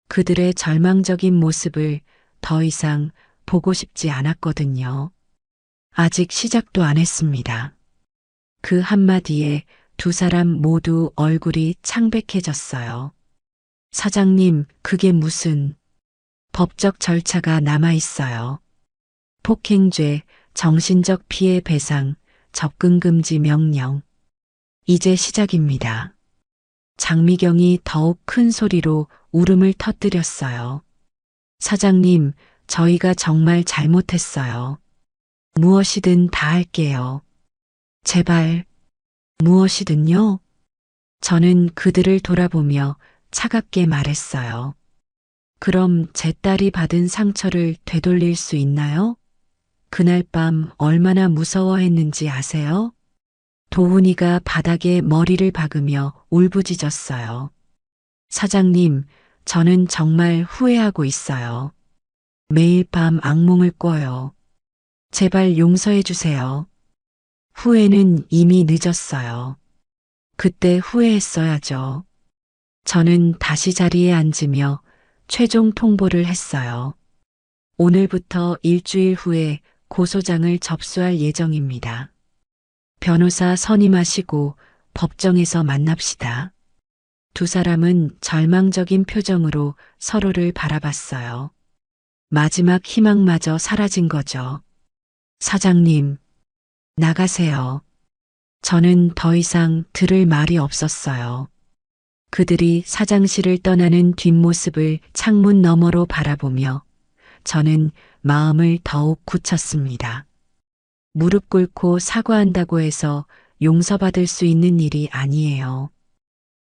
그들의 절망적인 모습을 더 이상 보고 싶지 않았거든요. 아직 시작도 안 했습니다. 그 한마디에 두 사람 모두 얼굴이 창백해졌어요. 사장님, 그게 무슨 법적 절차가 남아 있어요. 폭행죄, 정신적 피해 배상, 접근 금지 명령. 이제 시작입니다. 장미경이 더욱 큰 소리로 울음을 터뜨렸어요. 사장님, 저희가 정말 잘못했어요. 무엇이든 다 할게요. 제발, 무엇이든요? 저는 그들을 돌아보며 차갑게 말했어요. 그럼 제 딸이 받은 상처를 되돌릴 수 있나요? 그날 밤 얼마나 무서워했는지 아세요? 도훈이가 바닥에 머리를 박으며 울부짖었어요. 사장님, 저는 정말 후회하고 있어요. 매일 밤 악몽을 꿔요. 제발 용서해 주세요. 후회는 이미 늦었어요. 그때 후회했어야죠. 저는 다시 자리에 앉으며 최종 통보를 했어요. 오늘부터 일주일 후에 고소장을 접수할 예정입니다. 변호사 선임하시고 법정에서 만납시다. 두 사람은 절망적인 표정으로 서로를 바라봤어요. 마지막 희망마저 사라진 거죠. 사장님, 나가세요. 저는 더 이상 들을 말이 없었어요. 그들이 사장실을 떠나는 뒷모습을 창문 너머로 바라보며 저는 마음을 더욱 굳혔습니다. 무릎 꿇고 사과한다고 해서 용서받을 수 있는 일이 아니에요.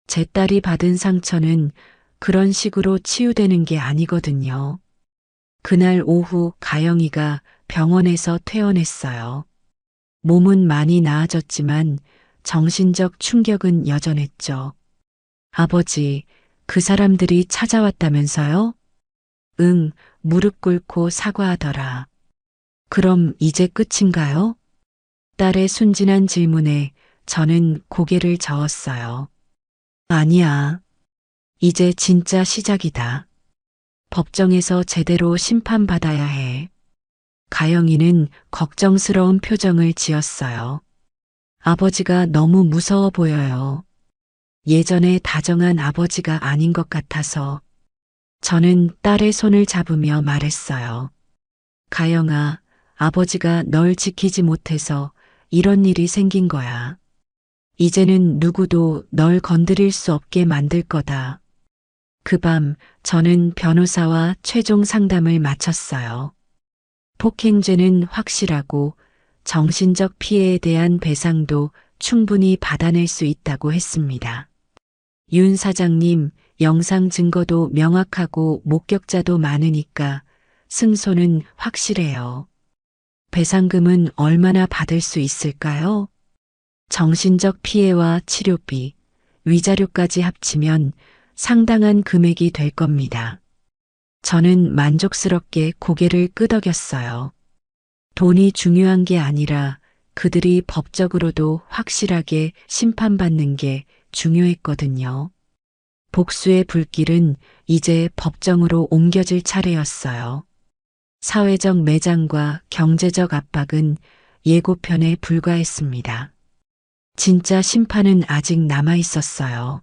제 딸이 받은 상처는 그런 식으로 치유되는 게 아니거든요. 그날 오후 가영이가 병원에서 퇴원했어요. 몸은 많이 나아졌지만 정신적 충격은 여전했죠. 아버지, 그 사람들이 찾아왔다면서요? 응, 무릎 꿇고 사과하더라. 그럼 이제 끝인가요? 딸의 순진한 질문에 저는 고개를 저었어요. 아니야. 이제 진짜 시작이다. 법정에서 제대로 심판받아야 해. 가영이는 걱정스러운 표정을 지었어요. 아버지가 너무 무서워 보여요. 예전에 다정한 아버지가 아닌 것 같아서 저는 딸의 손을 잡으며 말했어요. 가영아, 아버지가 널 지키지 못해서 이런 일이 생긴 거야. 이제는 누구도 널 건드릴 수 없게 만들 거다. 그 밤 저는 변호사와 최종 상담을 마쳤어요. 폭행죄는 확실하고 정신적 피해에 대한 배상도 충분히 받아낼 수 있다고 했습니다. 윤 사장님, 영상 증거도 명확하고 목격자도 많으니까 승소는 확실해요. 배상금은 얼마나 받을 수 있을까요? 정신적 피해와 치료비, 위자료까지 합치면 상당한 금액이 될 겁니다. 저는 만족스럽게 고개를 끄덕였어요. 돈이 중요한 게 아니라 그들이 법적으로도 확실하게 심판받는 게 중요했거든요. 복수의 불길은 이제 법정으로 옮겨질 차례였어요. 사회적 매장과 경제적 압박은 예고편에 불과했습니다. 진짜 심판은 아직 남아 있었어요.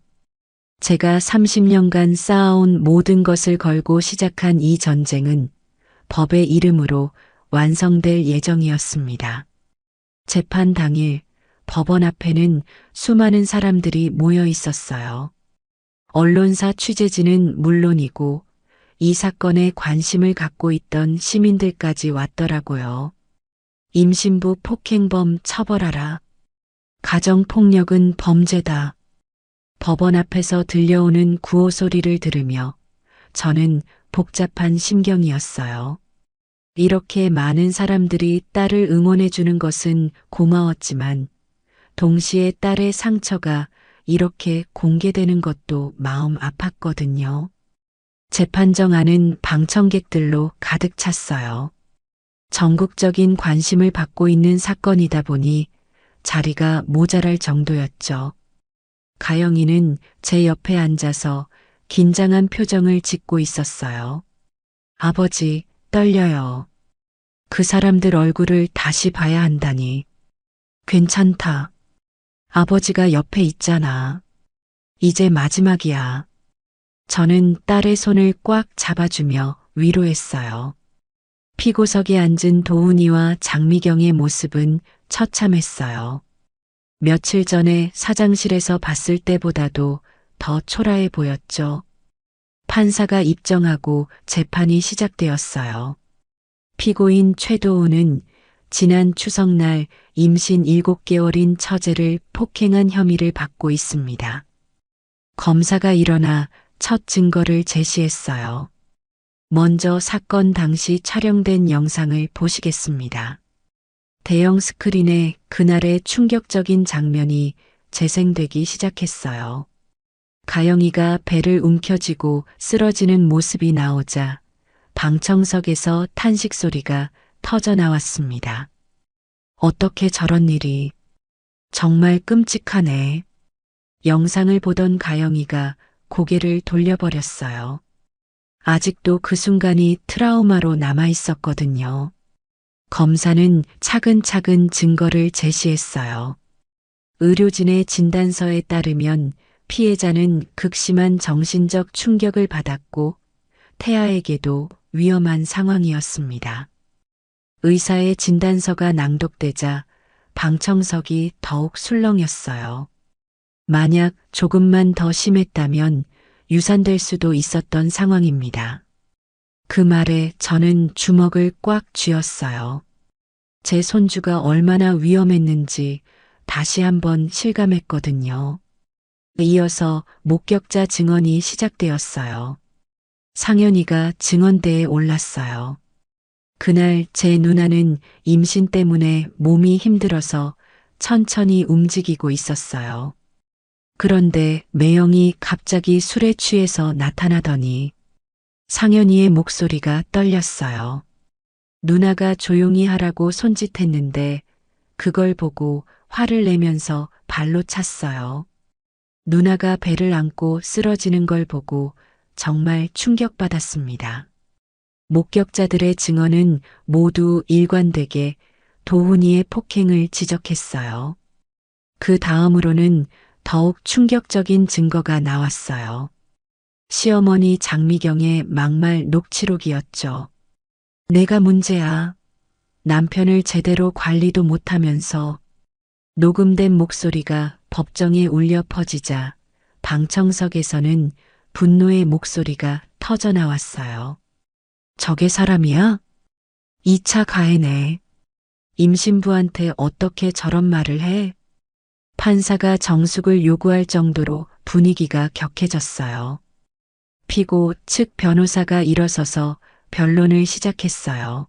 제가 30년간 쌓아온 모든 것을 걸고 시작한 이 전쟁은 법의 이름으로 완성될 예정이었습니다. 재판 당일 법원 앞에는 수많은 사람들이 모여 있었어요. 언론사 취재진은 물론이고 이 사건에 관심을 갖고 있던 시민들까지 왔더라고요. 임신부 폭행범 처벌하라. 가정폭력은 범죄다. 법원 앞에서 들려오는 구호 소리를 들으며 저는 복잡한 심경이었어요. 이렇게 많은 사람들이 딸을 응원해 주는 것은 고마웠지만 동시에 딸의 상처가 이렇게 공개되는 것도 마음 아팠거든요. 재판정 안은 방청객들로 가득 찼어요. 전국적인 관심을 받고 있는 사건이다 보니 자리가 모자랄 정도였죠. 가영이는 제 옆에 앉아서 긴장한 표정을 짓고 있었어요. 아버지, 떨려요. 그 사람들 얼굴을 다시 봐야 한다니. 괜찮다. 아버지가 옆에 있잖아. 이제 마지막이야. 저는 딸의 손을 꽉 잡아주며 위로했어요. 피고석에 앉은 도훈이와 장미경의 모습은 처참했어요. 며칠 전에 사장실에서 봤을 때보다도 더 초라해 보였죠. 판사가 입정하고 재판이 시작되었어요. 피고인 최도훈은 지난 추석날 임신 7개월인 처제를 폭행한 혐의를 받고 있습니다. 검사가 일어나 첫 증거를 제시했어요. 먼저 사건 당시 촬영된 영상을 보시겠습니다. 대형 스크린에 그날의 충격적인 장면이 재생되기 시작했어요. 가영이가 배를 움켜쥐고 쓰러지는 모습이 나오자 방청석에서 탄식 소리가 터져 나왔습니다. 어떻게 저런 일이. 정말 끔찍하네. 영상을 보던 가영이가 고개를 돌려버렸어요. 아직도 그 순간이 트라우마로 남아 있었거든요. 검사는 차근차근 증거를 제시했어요. 의료진의 진단서에 따르면 피해자는 극심한 정신적 충격을 받았고 태아에게도 위험한 상황이었습니다. 의사의 진단서가 낭독되자 방청석이 더욱 술렁였어요. 만약 조금만 더 심했다면 유산될 수도 있었던 상황입니다. 그 말에 저는 주먹을 꽉 쥐었어요. 제 손주가 얼마나 위험했는지 다시 한번 실감했거든요. 이어서 목격자 증언이 시작되었어요. 상현이가 증언대에 올랐어요. 그날 제 누나는 임신 때문에 몸이 힘들어서 천천히 움직이고 있었어요. 그런데 매형이 갑자기 술에 취해서 나타나더니 상현이의 목소리가 떨렸어요. 누나가 조용히 하라고 손짓했는데 그걸 보고 화를 내면서 발로 찼어요. 누나가 배를 안고 쓰러지는 걸 보고 정말 충격받았습니다. 목격자들의 증언은 모두 일관되게 도훈이의 폭행을 지적했어요. 그 다음으로는 더욱 충격적인 증거가 나왔어요. 시어머니 장미경의 막말 녹취록이었죠. 내가 문제야. 남편을 제대로 관리도 못하면서. 녹음된 목소리가 법정에 울려 퍼지자 방청석에서는 분노의 목소리가 터져 나왔어요. 저게 사람이야? 2차 가해네. 임신부한테 어떻게 저런 말을 해? 판사가 정숙을 요구할 정도로 분위기가 격해졌어요. 피고 측 변호사가 일어서서 변론을 시작했어요.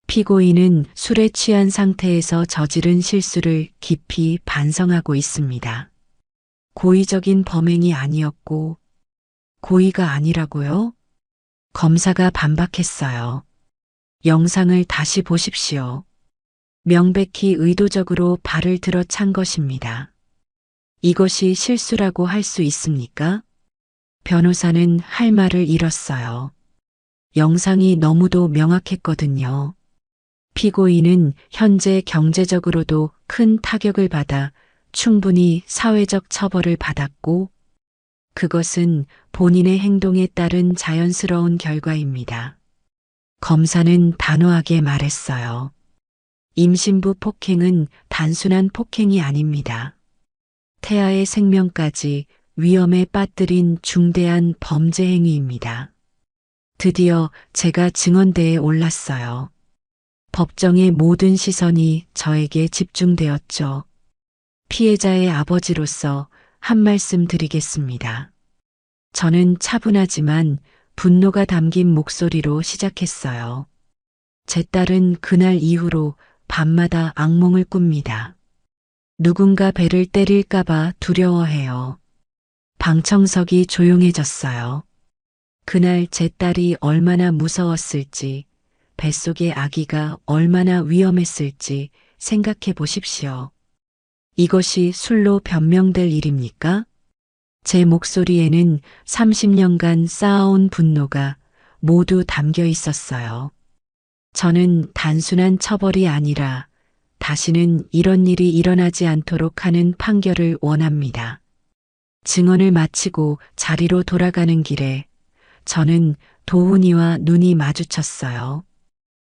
피고인은 술에 취한 상태에서 저지른 실수를 깊이 반성하고 있습니다. 고의적인 범행이 아니었고 고의가 아니라고요? 검사가 반박했어요. 영상을 다시 보십시오. 명백히 의도적으로 발을 들어 찬 것입니다. 이것이 실수라고 할 수 있습니까? 변호사는 할 말을 잃었어요. 영상이 너무도 명확했거든요. 피고인은 현재 경제적으로도 큰 타격을 받아 충분히 사회적 처벌을 받았고 그것은 본인의 행동에 따른 자연스러운 결과입니다. 검사는 단호하게 말했어요. 임신부 폭행은 단순한 폭행이 아닙니다. 태아의 생명까지 위험에 빠뜨린 중대한 범죄 행위입니다. 드디어 제가 증언대에 올랐어요. 법정의 모든 시선이 저에게 집중되었죠. 피해자의 아버지로서 한 말씀 드리겠습니다. 저는 차분하지만 분노가 담긴 목소리로 시작했어요. 제 딸은 그날 이후로 밤마다 악몽을 꿉니다. 누군가 배를 때릴까봐 두려워해요. 방청석이 조용해졌어요. 그날 제 딸이 얼마나 무서웠을지, 뱃속의 아기가 얼마나 위험했을지 생각해 보십시오. 이것이 술로 변명될 일입니까? 제 목소리에는 30년간 쌓아온 분노가 모두 담겨 있었어요. 저는 단순한 처벌이 아니라 다시는 이런 일이 일어나지 않도록 하는 판결을 원합니다. 증언을 마치고 자리로 돌아가는 길에 저는 도훈이와 눈이 마주쳤어요.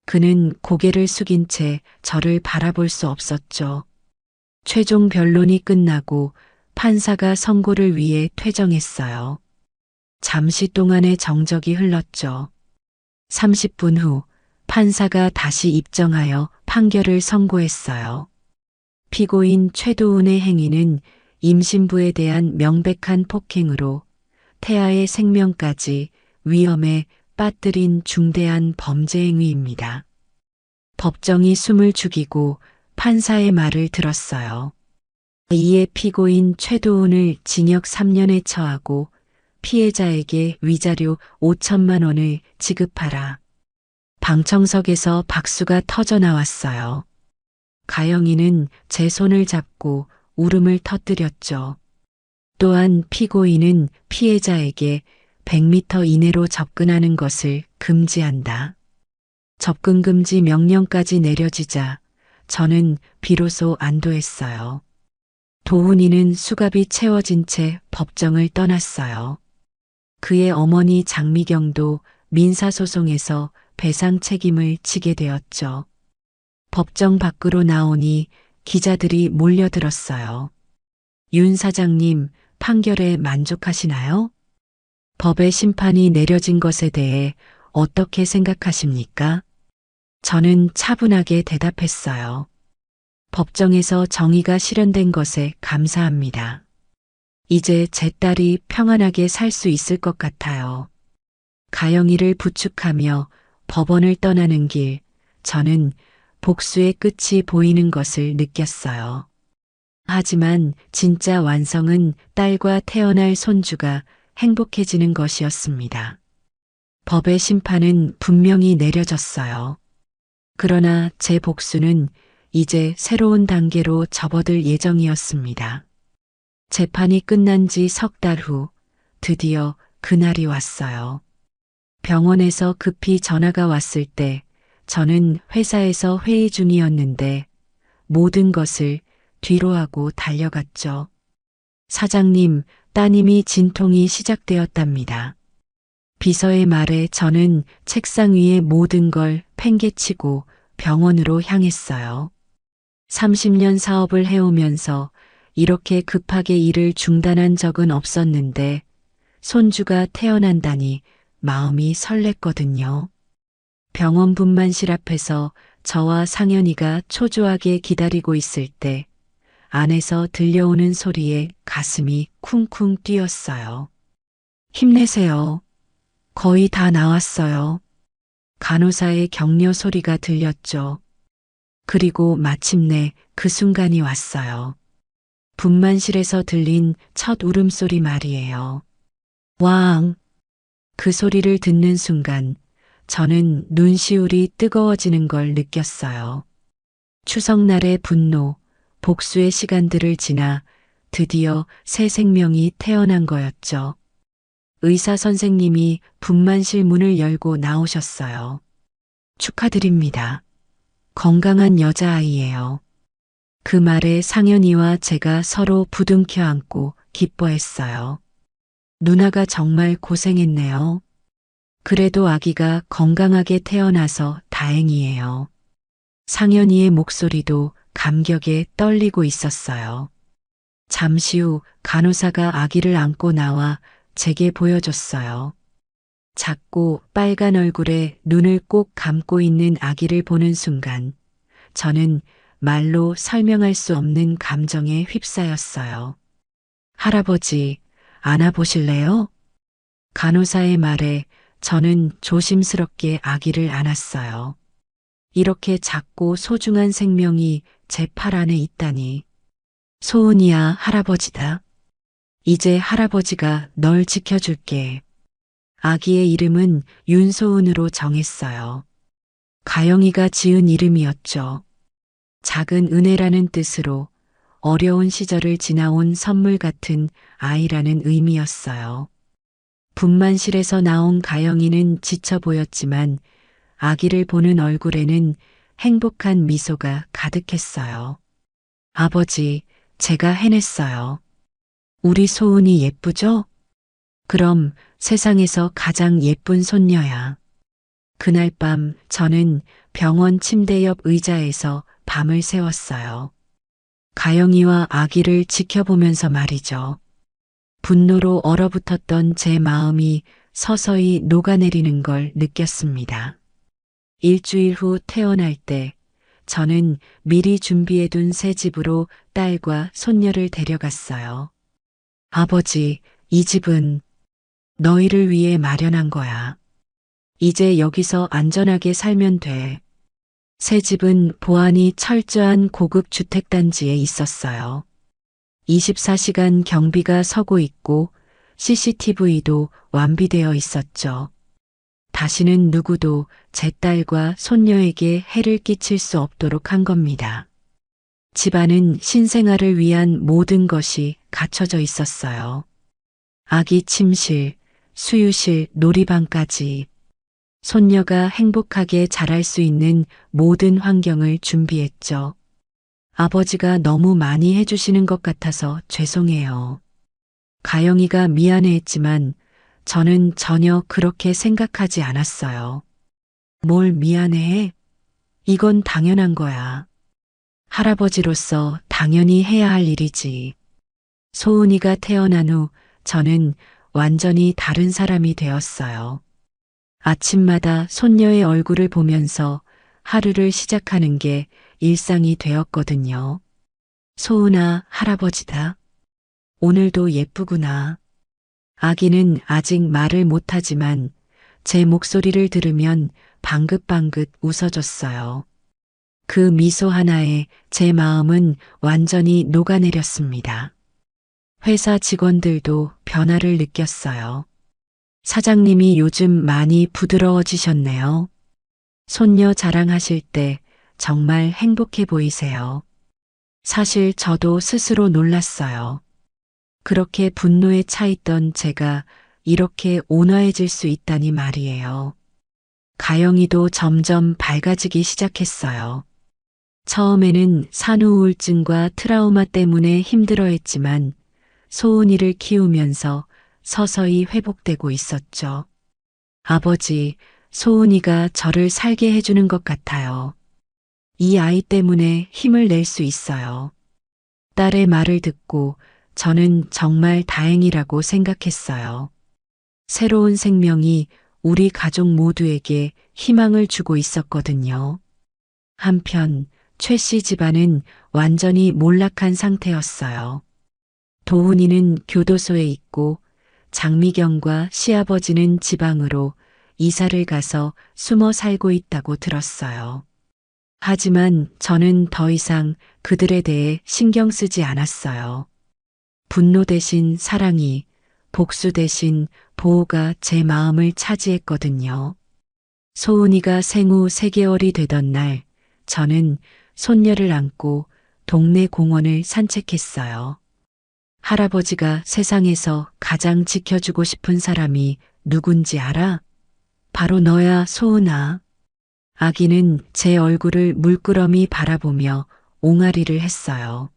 그는 고개를 숙인 채 저를 바라볼 수 없었죠. 최종 변론이 끝나고 판사가 선고를 위해 퇴정했어요. 잠시 동안의 정적이 흘렀죠. 30분 후 판사가 다시 입정하여 판결을 선고했어요. 피고인 최도훈의 행위는 임신부에 대한 명백한 폭행으로 태아의 생명까지 위험에 빠뜨린 중대한 범죄 행위입니다. 법정이 숨을 죽이고 판사의 말을 들었어요. 이에 피고인 최도훈을 징역 3년에 처하고 피해자에게 위자료 5천만 원을 지급하라. 방청석에서 박수가 터져 나왔어요. 가영이는 제 손을 잡고 울음을 터뜨렸죠. 또한 피고인은 피해자에게 100m 이내로 접근하는 것을 금지한다. 접근 금지 명령까지 내려지자 저는 비로소 안도했어요. 도훈이는 수갑이 채워진 채 법정을 떠났어요. 그의 어머니 장미경도 민사소송에서 배상 책임을 지게 되었죠. 법정 밖으로 나오니 기자들이 몰려들었어요. 윤 사장님, 판결에 만족하시나요? 법의 심판이 내려진 것에 대해 어떻게 생각하십니까? 저는 차분하게 대답했어요. 법정에서 정의가 실현된 것에 감사합니다. 이제 제 딸이 평안하게 살 수 있을 것 같아요. 가영이를 부축하며 법원을 떠나는 길, 저는 복수의 끝이 보이는 것을 느꼈어요. 하지만 진짜 완성은 딸과 태어날 손주가 행복해지는 것이었습니다. 법의 심판은 분명히 내려졌어요. 그러나 제 복수는 이제 새로운 단계로 접어들 예정이었습니다. 재판이 끝난 지 석 달 후 드디어 그날이 왔어요. 병원에서 급히 전화가 왔을 때 저는 회사에서 회의 중이었는데 모든 것을 뒤로 하고 달려갔죠. 사장님, 따님이 진통이 시작되었답니다. 비서의 말에 저는 책상 위의 모든 걸 팽개치고 병원으로 향했어요. 30년 사업을 해오면서 이렇게 급하게 일을 중단한 적은 없었는데 손주가 태어난다니 마음이 설렜거든요. 병원 분만실 앞에서 저와 상현이가 초조하게 기다리고 있을 때 안에서 들려오는 소리에 가슴이 쿵쿵 뛰었어요. 힘내세요. 거의 다 나왔어요. 간호사의 격려 소리가 들렸죠. 그리고 마침내 그 순간이 왔어요. 분만실에서 들린 첫 울음소리 말이에요. 왕! 그 소리를 듣는 순간 저는 눈시울이 뜨거워지는 걸 느꼈어요. 추석날의 분노, 복수의 시간들을 지나 드디어 새 생명이 태어난 거였죠. 의사 선생님이 분만실 문을 열고 나오셨어요. 축하드립니다. 건강한 여자아이예요. 그 말에 상현이와 제가 서로 부둥켜 안고 기뻐했어요. 누나가 정말 고생했네요. 그래도 아기가 건강하게 태어나서 다행이에요. 상현이의 목소리도 감격에 떨리고 있었어요. 잠시 후 간호사가 아기를 안고 나와 제게 보여줬어요. 작고 빨간 얼굴에 눈을 꼭 감고 있는 아기를 보는 순간 저는 말로 설명할 수 없는 감정에 휩싸였어요. 할아버지, 안아보실래요? 간호사의 말에 저는 조심스럽게 아기를 안았어요. 이렇게 작고 소중한 생명이 제 팔 안에 있다니. 소은이야, 할아버지다. 이제 할아버지가 널 지켜줄게. 아기의 이름은 윤소은으로 정했어요. 가영이가 지은 이름이었죠. 작은 은혜라는 뜻으로 어려운 시절을 지나온 선물 같은 아이라는 의미였어요. 분만실에서 나온 가영이는 지쳐 보였지만 아기를 보는 얼굴에는 행복한 미소가 가득했어요. 아버지, 제가 해냈어요. 우리 소은이 예쁘죠? 그럼 세상에서 가장 예쁜 손녀야. 그날 밤 저는 병원 침대 옆 의자에서 밤을 새웠어요. 가영이와 아기를 지켜보면서 말이죠. 분노로 얼어붙었던 제 마음이 서서히 녹아내리는 걸 느꼈습니다. 일주일 후 퇴원할 때 저는 미리 준비해둔 새 집으로 딸과 손녀를 데려갔어요. 아버지, 이 집은 너희를 위해 마련한 거야. 이제 여기서 안전하게 살면 돼. 새 집은 보안이 철저한 고급 주택단지에 있었어요. 24시간 경비가 서고 있고 CCTV도 완비되어 있었죠. 다시는 누구도 제 딸과 손녀에게 해를 끼칠 수 없도록 한 겁니다. 집안은 신생아를 위한 모든 것이 갖춰져 있었어요. 아기 침실, 수유실, 놀이방까지. 손녀가 행복하게 자랄 수 있는 모든 환경을 준비했죠. 아버지가 너무 많이 해주시는 것 같아서 죄송해요. 가영이가 미안해했지만 저는 전혀 그렇게 생각하지 않았어요. 뭘 미안해해? 이건 당연한 거야. 할아버지로서 당연히 해야 할 일이지. 소은이가 태어난 후 저는 완전히 다른 사람이 되었어요. 아침마다 손녀의 얼굴을 보면서 하루를 시작하는 게 일상이 되었거든요. 소은아, 할아버지다. 오늘도 예쁘구나. 아기는 아직 말을 못하지만 제 목소리를 들으면 방긋방긋 웃어줬어요. 그 미소 하나에 제 마음은 완전히 녹아내렸습니다. 회사 직원들도 변화를 느꼈어요. 사장님이 요즘 많이 부드러워지셨네요. 손녀 자랑하실 때 정말 행복해 보이세요. 사실 저도 스스로 놀랐어요. 그렇게 분노에 차 있던 제가 이렇게 온화해질 수 있다니 말이에요. 가영이도 점점 밝아지기 시작했어요. 처음에는 산후 우울증과 트라우마 때문에 힘들어했지만 소은이를 키우면서 서서히 회복되고 있었죠. 아버지, 소은이가 저를 살게 해주는 것 같아요. 이 아이 때문에 힘을 낼 수 있어요. 딸의 말을 듣고 저는 정말 다행이라고 생각했어요. 새로운 생명이 우리 가족 모두에게 희망을 주고 있었거든요. 한편 최 씨 집안은 완전히 몰락한 상태였어요. 도훈이는 교도소에 있고 장미경과 시아버지는 지방으로 이사를 가서 숨어 살고 있다고 들었어요. 하지만 저는 더 이상 그들에 대해 신경 쓰지 않았어요. 분노 대신 사랑이, 복수 대신 보호가 제 마음을 차지했거든요. 소은이가 생후 3개월이 되던 날, 저는 손녀를 안고 동네 공원을 산책했어요. 할아버지가 세상에서 가장 지켜주고 싶은 사람이 누군지 알아? 바로 너야, 소은아. 아기는 제 얼굴을 물끄러미 바라보며 옹알이를 했어요.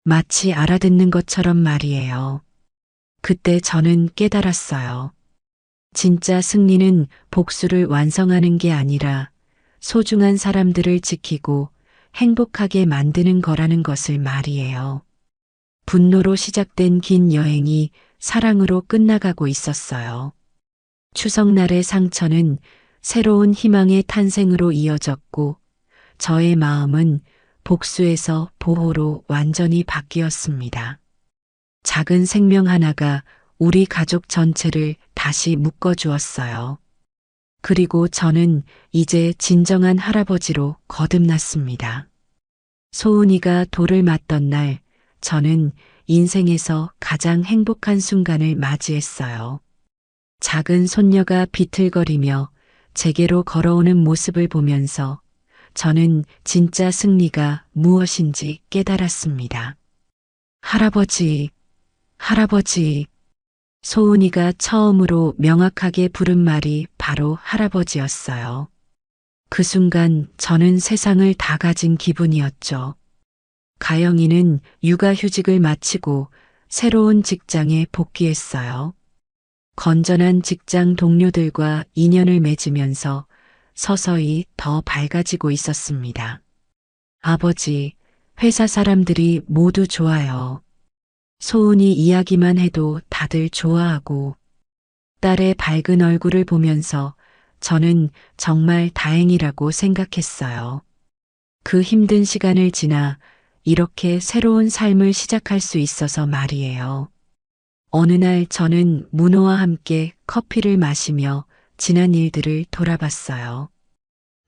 마치 알아듣는 것처럼 말이에요. 그때 저는 깨달았어요. 진짜 승리는 복수를 완성하는 게 아니라 소중한 사람들을 지키고 행복하게 만드는 거라는 것을 말이에요. 분노로 시작된 긴 여행이 사랑으로 끝나가고 있었어요. 추석날의 상처는 새로운 희망의 탄생으로 이어졌고 저의 마음은 복수에서 보호로 완전히 바뀌었습니다. 작은 생명 하나가 우리 가족 전체를 다시 묶어주었어요. 그리고 저는 이제 진정한 할아버지로 거듭났습니다. 소은이가 돌을 맞던 날 저는 인생에서 가장 행복한 순간을 맞이했어요. 작은 손녀가 비틀거리며 제게로 걸어오는 모습을 보면서 저는 진짜 승리가 무엇인지 깨달았습니다. 할아버지, 할아버지. 소은이가 처음으로 명확하게 부른 말이 바로 할아버지였어요. 그 순간 저는 세상을 다 가진 기분이었죠. 가영이는 육아휴직을 마치고 새로운 직장에 복귀했어요. 건전한 직장 동료들과 인연을 맺으면서 서서히 더 밝아지고 있었습니다. 아버지, 회사 사람들이 모두 좋아요. 소은이 이야기만 해도 다들 좋아하고 딸의 밝은 얼굴을 보면서 저는 정말 다행이라고 생각했어요. 그 힘든 시간을 지나 이렇게 새로운 삶을 시작할 수 있어서 말이에요. 어느 날 저는 문호와 함께 커피를 마시며 지난 일들을 돌아봤어요.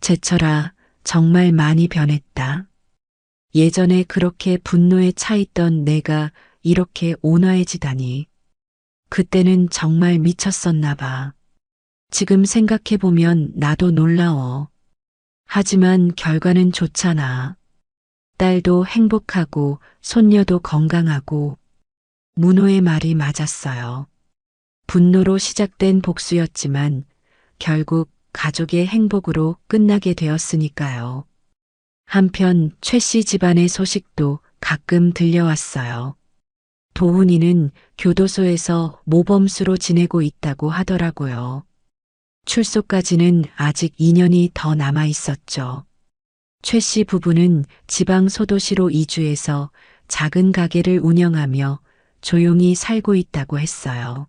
제철아, 정말 많이 변했다. 예전에 그렇게 분노에 차 있던 내가 이렇게 온화해지다니. 그때는 정말 미쳤었나 봐. 지금 생각해보면 나도 놀라워. 하지만 결과는 좋잖아. 딸도 행복하고 손녀도 건강하고. 문호의 말이 맞았어요. 분노로 시작된 복수였지만 결국 가족의 행복으로 끝나게 되었으니까요. 한편 최 씨 집안의 소식도 가끔 들려왔어요. 도훈이는 교도소에서 모범수로 지내고 있다고 하더라고요. 출소까지는 아직 2년이 더 남아 있었죠. 최 씨 부부는 지방 소도시로 이주해서 작은 가게를 운영하며 조용히 살고 있다고 했어요.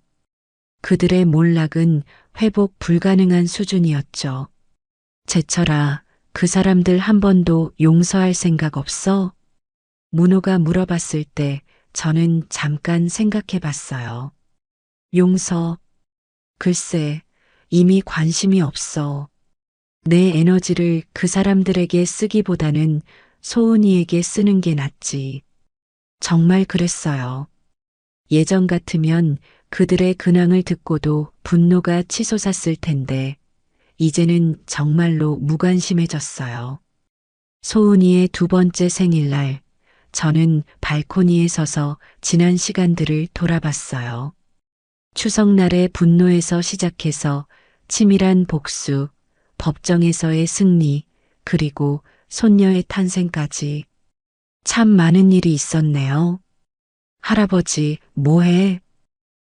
그들의 몰락은 회복 불가능한 수준이었죠. 제철아, 그 사람들 한 번도 용서할 생각 없어? 문호가 물어봤을 때 저는 잠깐 생각해 봤어요. 용서? 글쎄, 이미 관심이 없어. 내 에너지를 그 사람들에게 쓰기보다는 소은이에게 쓰는 게 낫지. 정말 그랬어요. 예전 같으면 그들의 근황을 듣고도 분노가 치솟았을 텐데, 이제는 정말로 무관심해졌어요. 소은이의 두 번째 생일날, 저는 발코니에 서서 지난 시간들을 돌아봤어요. 추석날의 분노에서 시작해서 치밀한 복수, 법정에서의 승리, 그리고 손녀의 탄생까지 참 많은 일이 있었네요. 할아버지, 뭐해?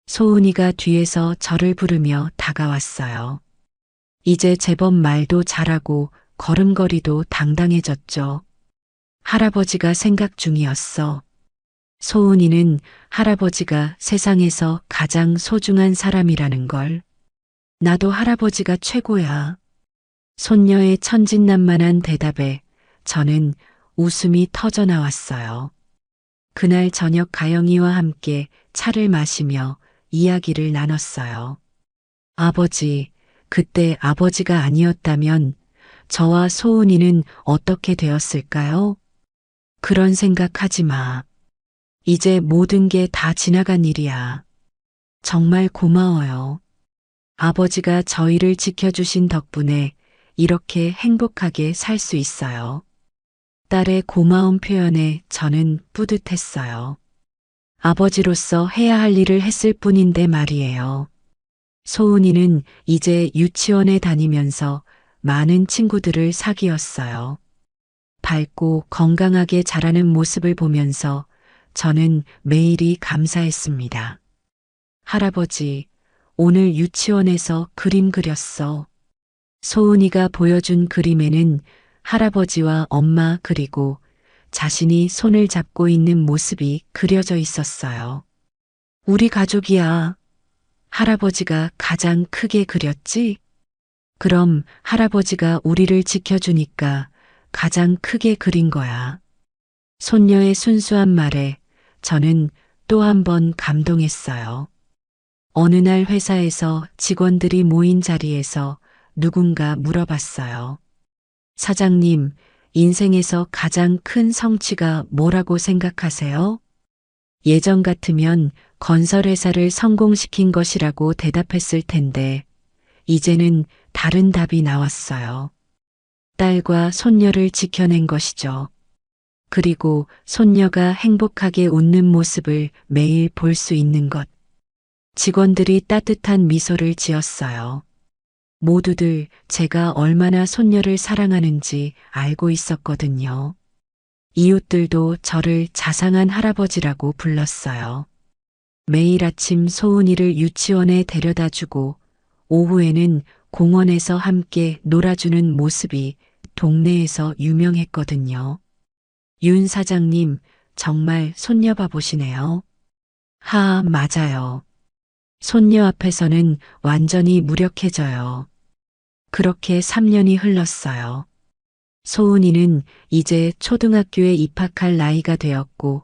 소은이가 뒤에서 저를 부르며 다가왔어요. 이제 제법 말도 잘하고 걸음걸이도 당당해졌죠. 할아버지가 생각 중이었어. 소은이는 할아버지가 세상에서 가장 소중한 사람이라는 걸. 나도 할아버지가 최고야. 손녀의 천진난만한 대답에 저는 웃음이 터져 나왔어요. 그날 저녁 가영이와 함께 차를 마시며 이야기를 나눴어요. 아버지, 그때 아버지가 아니었다면 저와 소은이는 어떻게 되었을까요? 그런 생각하지 마. 이제 모든 게 다 지나간 일이야. 정말 고마워요. 아버지가 저희를 지켜주신 덕분에 이렇게 행복하게 살 수 있어요. 딸의 고마운 표현에 저는 뿌듯했어요. 아버지로서 해야 할 일을 했을 뿐인데 말이에요. 소은이는 이제 유치원에 다니면서 많은 친구들을 사귀었어요. 밝고 건강하게 자라는 모습을 보면서 저는 매일이 감사했습니다. 할아버지, 오늘 유치원에서 그림 그렸어. 소은이가 보여준 그림에는 할아버지와 엄마 그리고 자신이 손을 잡고 있는 모습이 그려져 있었어요. 우리 가족이야. 할아버지가 가장 크게 그렸지? 그럼 할아버지가 우리를 지켜주니까 가장 크게 그린 거야. 손녀의 순수한 말에 저는 또 한 번 감동했어요. 어느 날 회사에서 직원들이 모인 자리에서 누군가 물어봤어요. 사장님, 인생에서 가장 큰 성취가 뭐라고 생각하세요? 예전 같으면 건설회사를 성공시킨 것이라고 대답했을 텐데, 이제는 다른 답이 나왔어요. 딸과 손녀를 지켜낸 것이죠. 그리고 손녀가 행복하게 웃는 모습을 매일 볼 수 있는 것. 직원들이 따뜻한 미소를 지었어요. 모두들 제가 얼마나 손녀를 사랑하는지 알고 있었거든요. 이웃들도 저를 자상한 할아버지라고 불렀어요. 매일 아침 소은이를 유치원에 데려다 주고 오후에는 공원에서 함께 놀아주는 모습이 동네에서 유명했거든요. 윤 사장님, 정말 손녀 바보시네요. 맞아요. 손녀 앞에서는 완전히 무력해져요. 그렇게 3년이 흘렀어요. 소은이는 이제 초등학교에 입학할 나이가 되었고,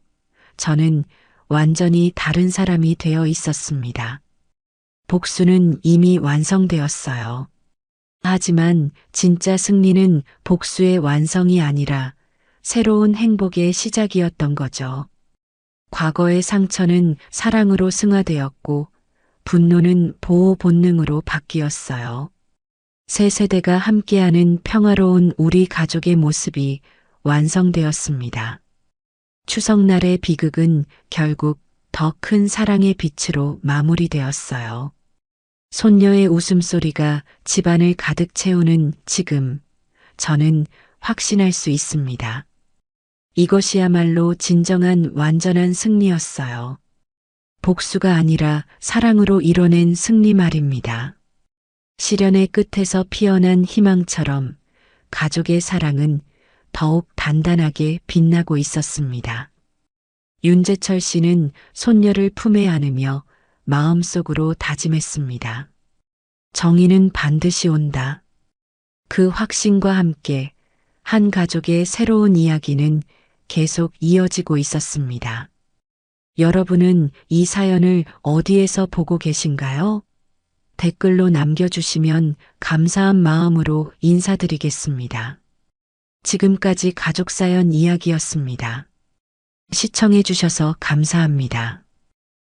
저는 완전히 다른 사람이 되어 있었습니다. 복수는 이미 완성되었어요. 하지만 진짜 승리는 복수의 완성이 아니라 새로운 행복의 시작이었던 거죠. 과거의 상처는 사랑으로 승화되었고, 분노는 보호 본능으로 바뀌었어요. 새 세대가 함께하는 평화로운 우리 가족의 모습이 완성되었습니다. 추석날의 비극은 결국 더 큰 사랑의 빛으로 마무리되었어요. 손녀의 웃음소리가 집안을 가득 채우는 지금, 저는 확신할 수 있습니다. 이것이야말로 진정한 완전한 승리였어요. 복수가 아니라 사랑으로 이뤄낸 승리 말입니다. 시련의 끝에서 피어난 희망처럼 가족의 사랑은 더욱 단단하게 빛나고 있었습니다. 윤재철 씨는 손녀를 품에 안으며 마음속으로 다짐했습니다. 정의는 반드시 온다. 그 확신과 함께 한 가족의 새로운 이야기는 계속 이어지고 있었습니다. 여러분은 이 사연을 어디에서 보고 계신가요? 댓글로 남겨주시면 감사한 마음으로 인사드리겠습니다. 지금까지 가족사연 이야기였습니다. 시청해주셔서 감사합니다.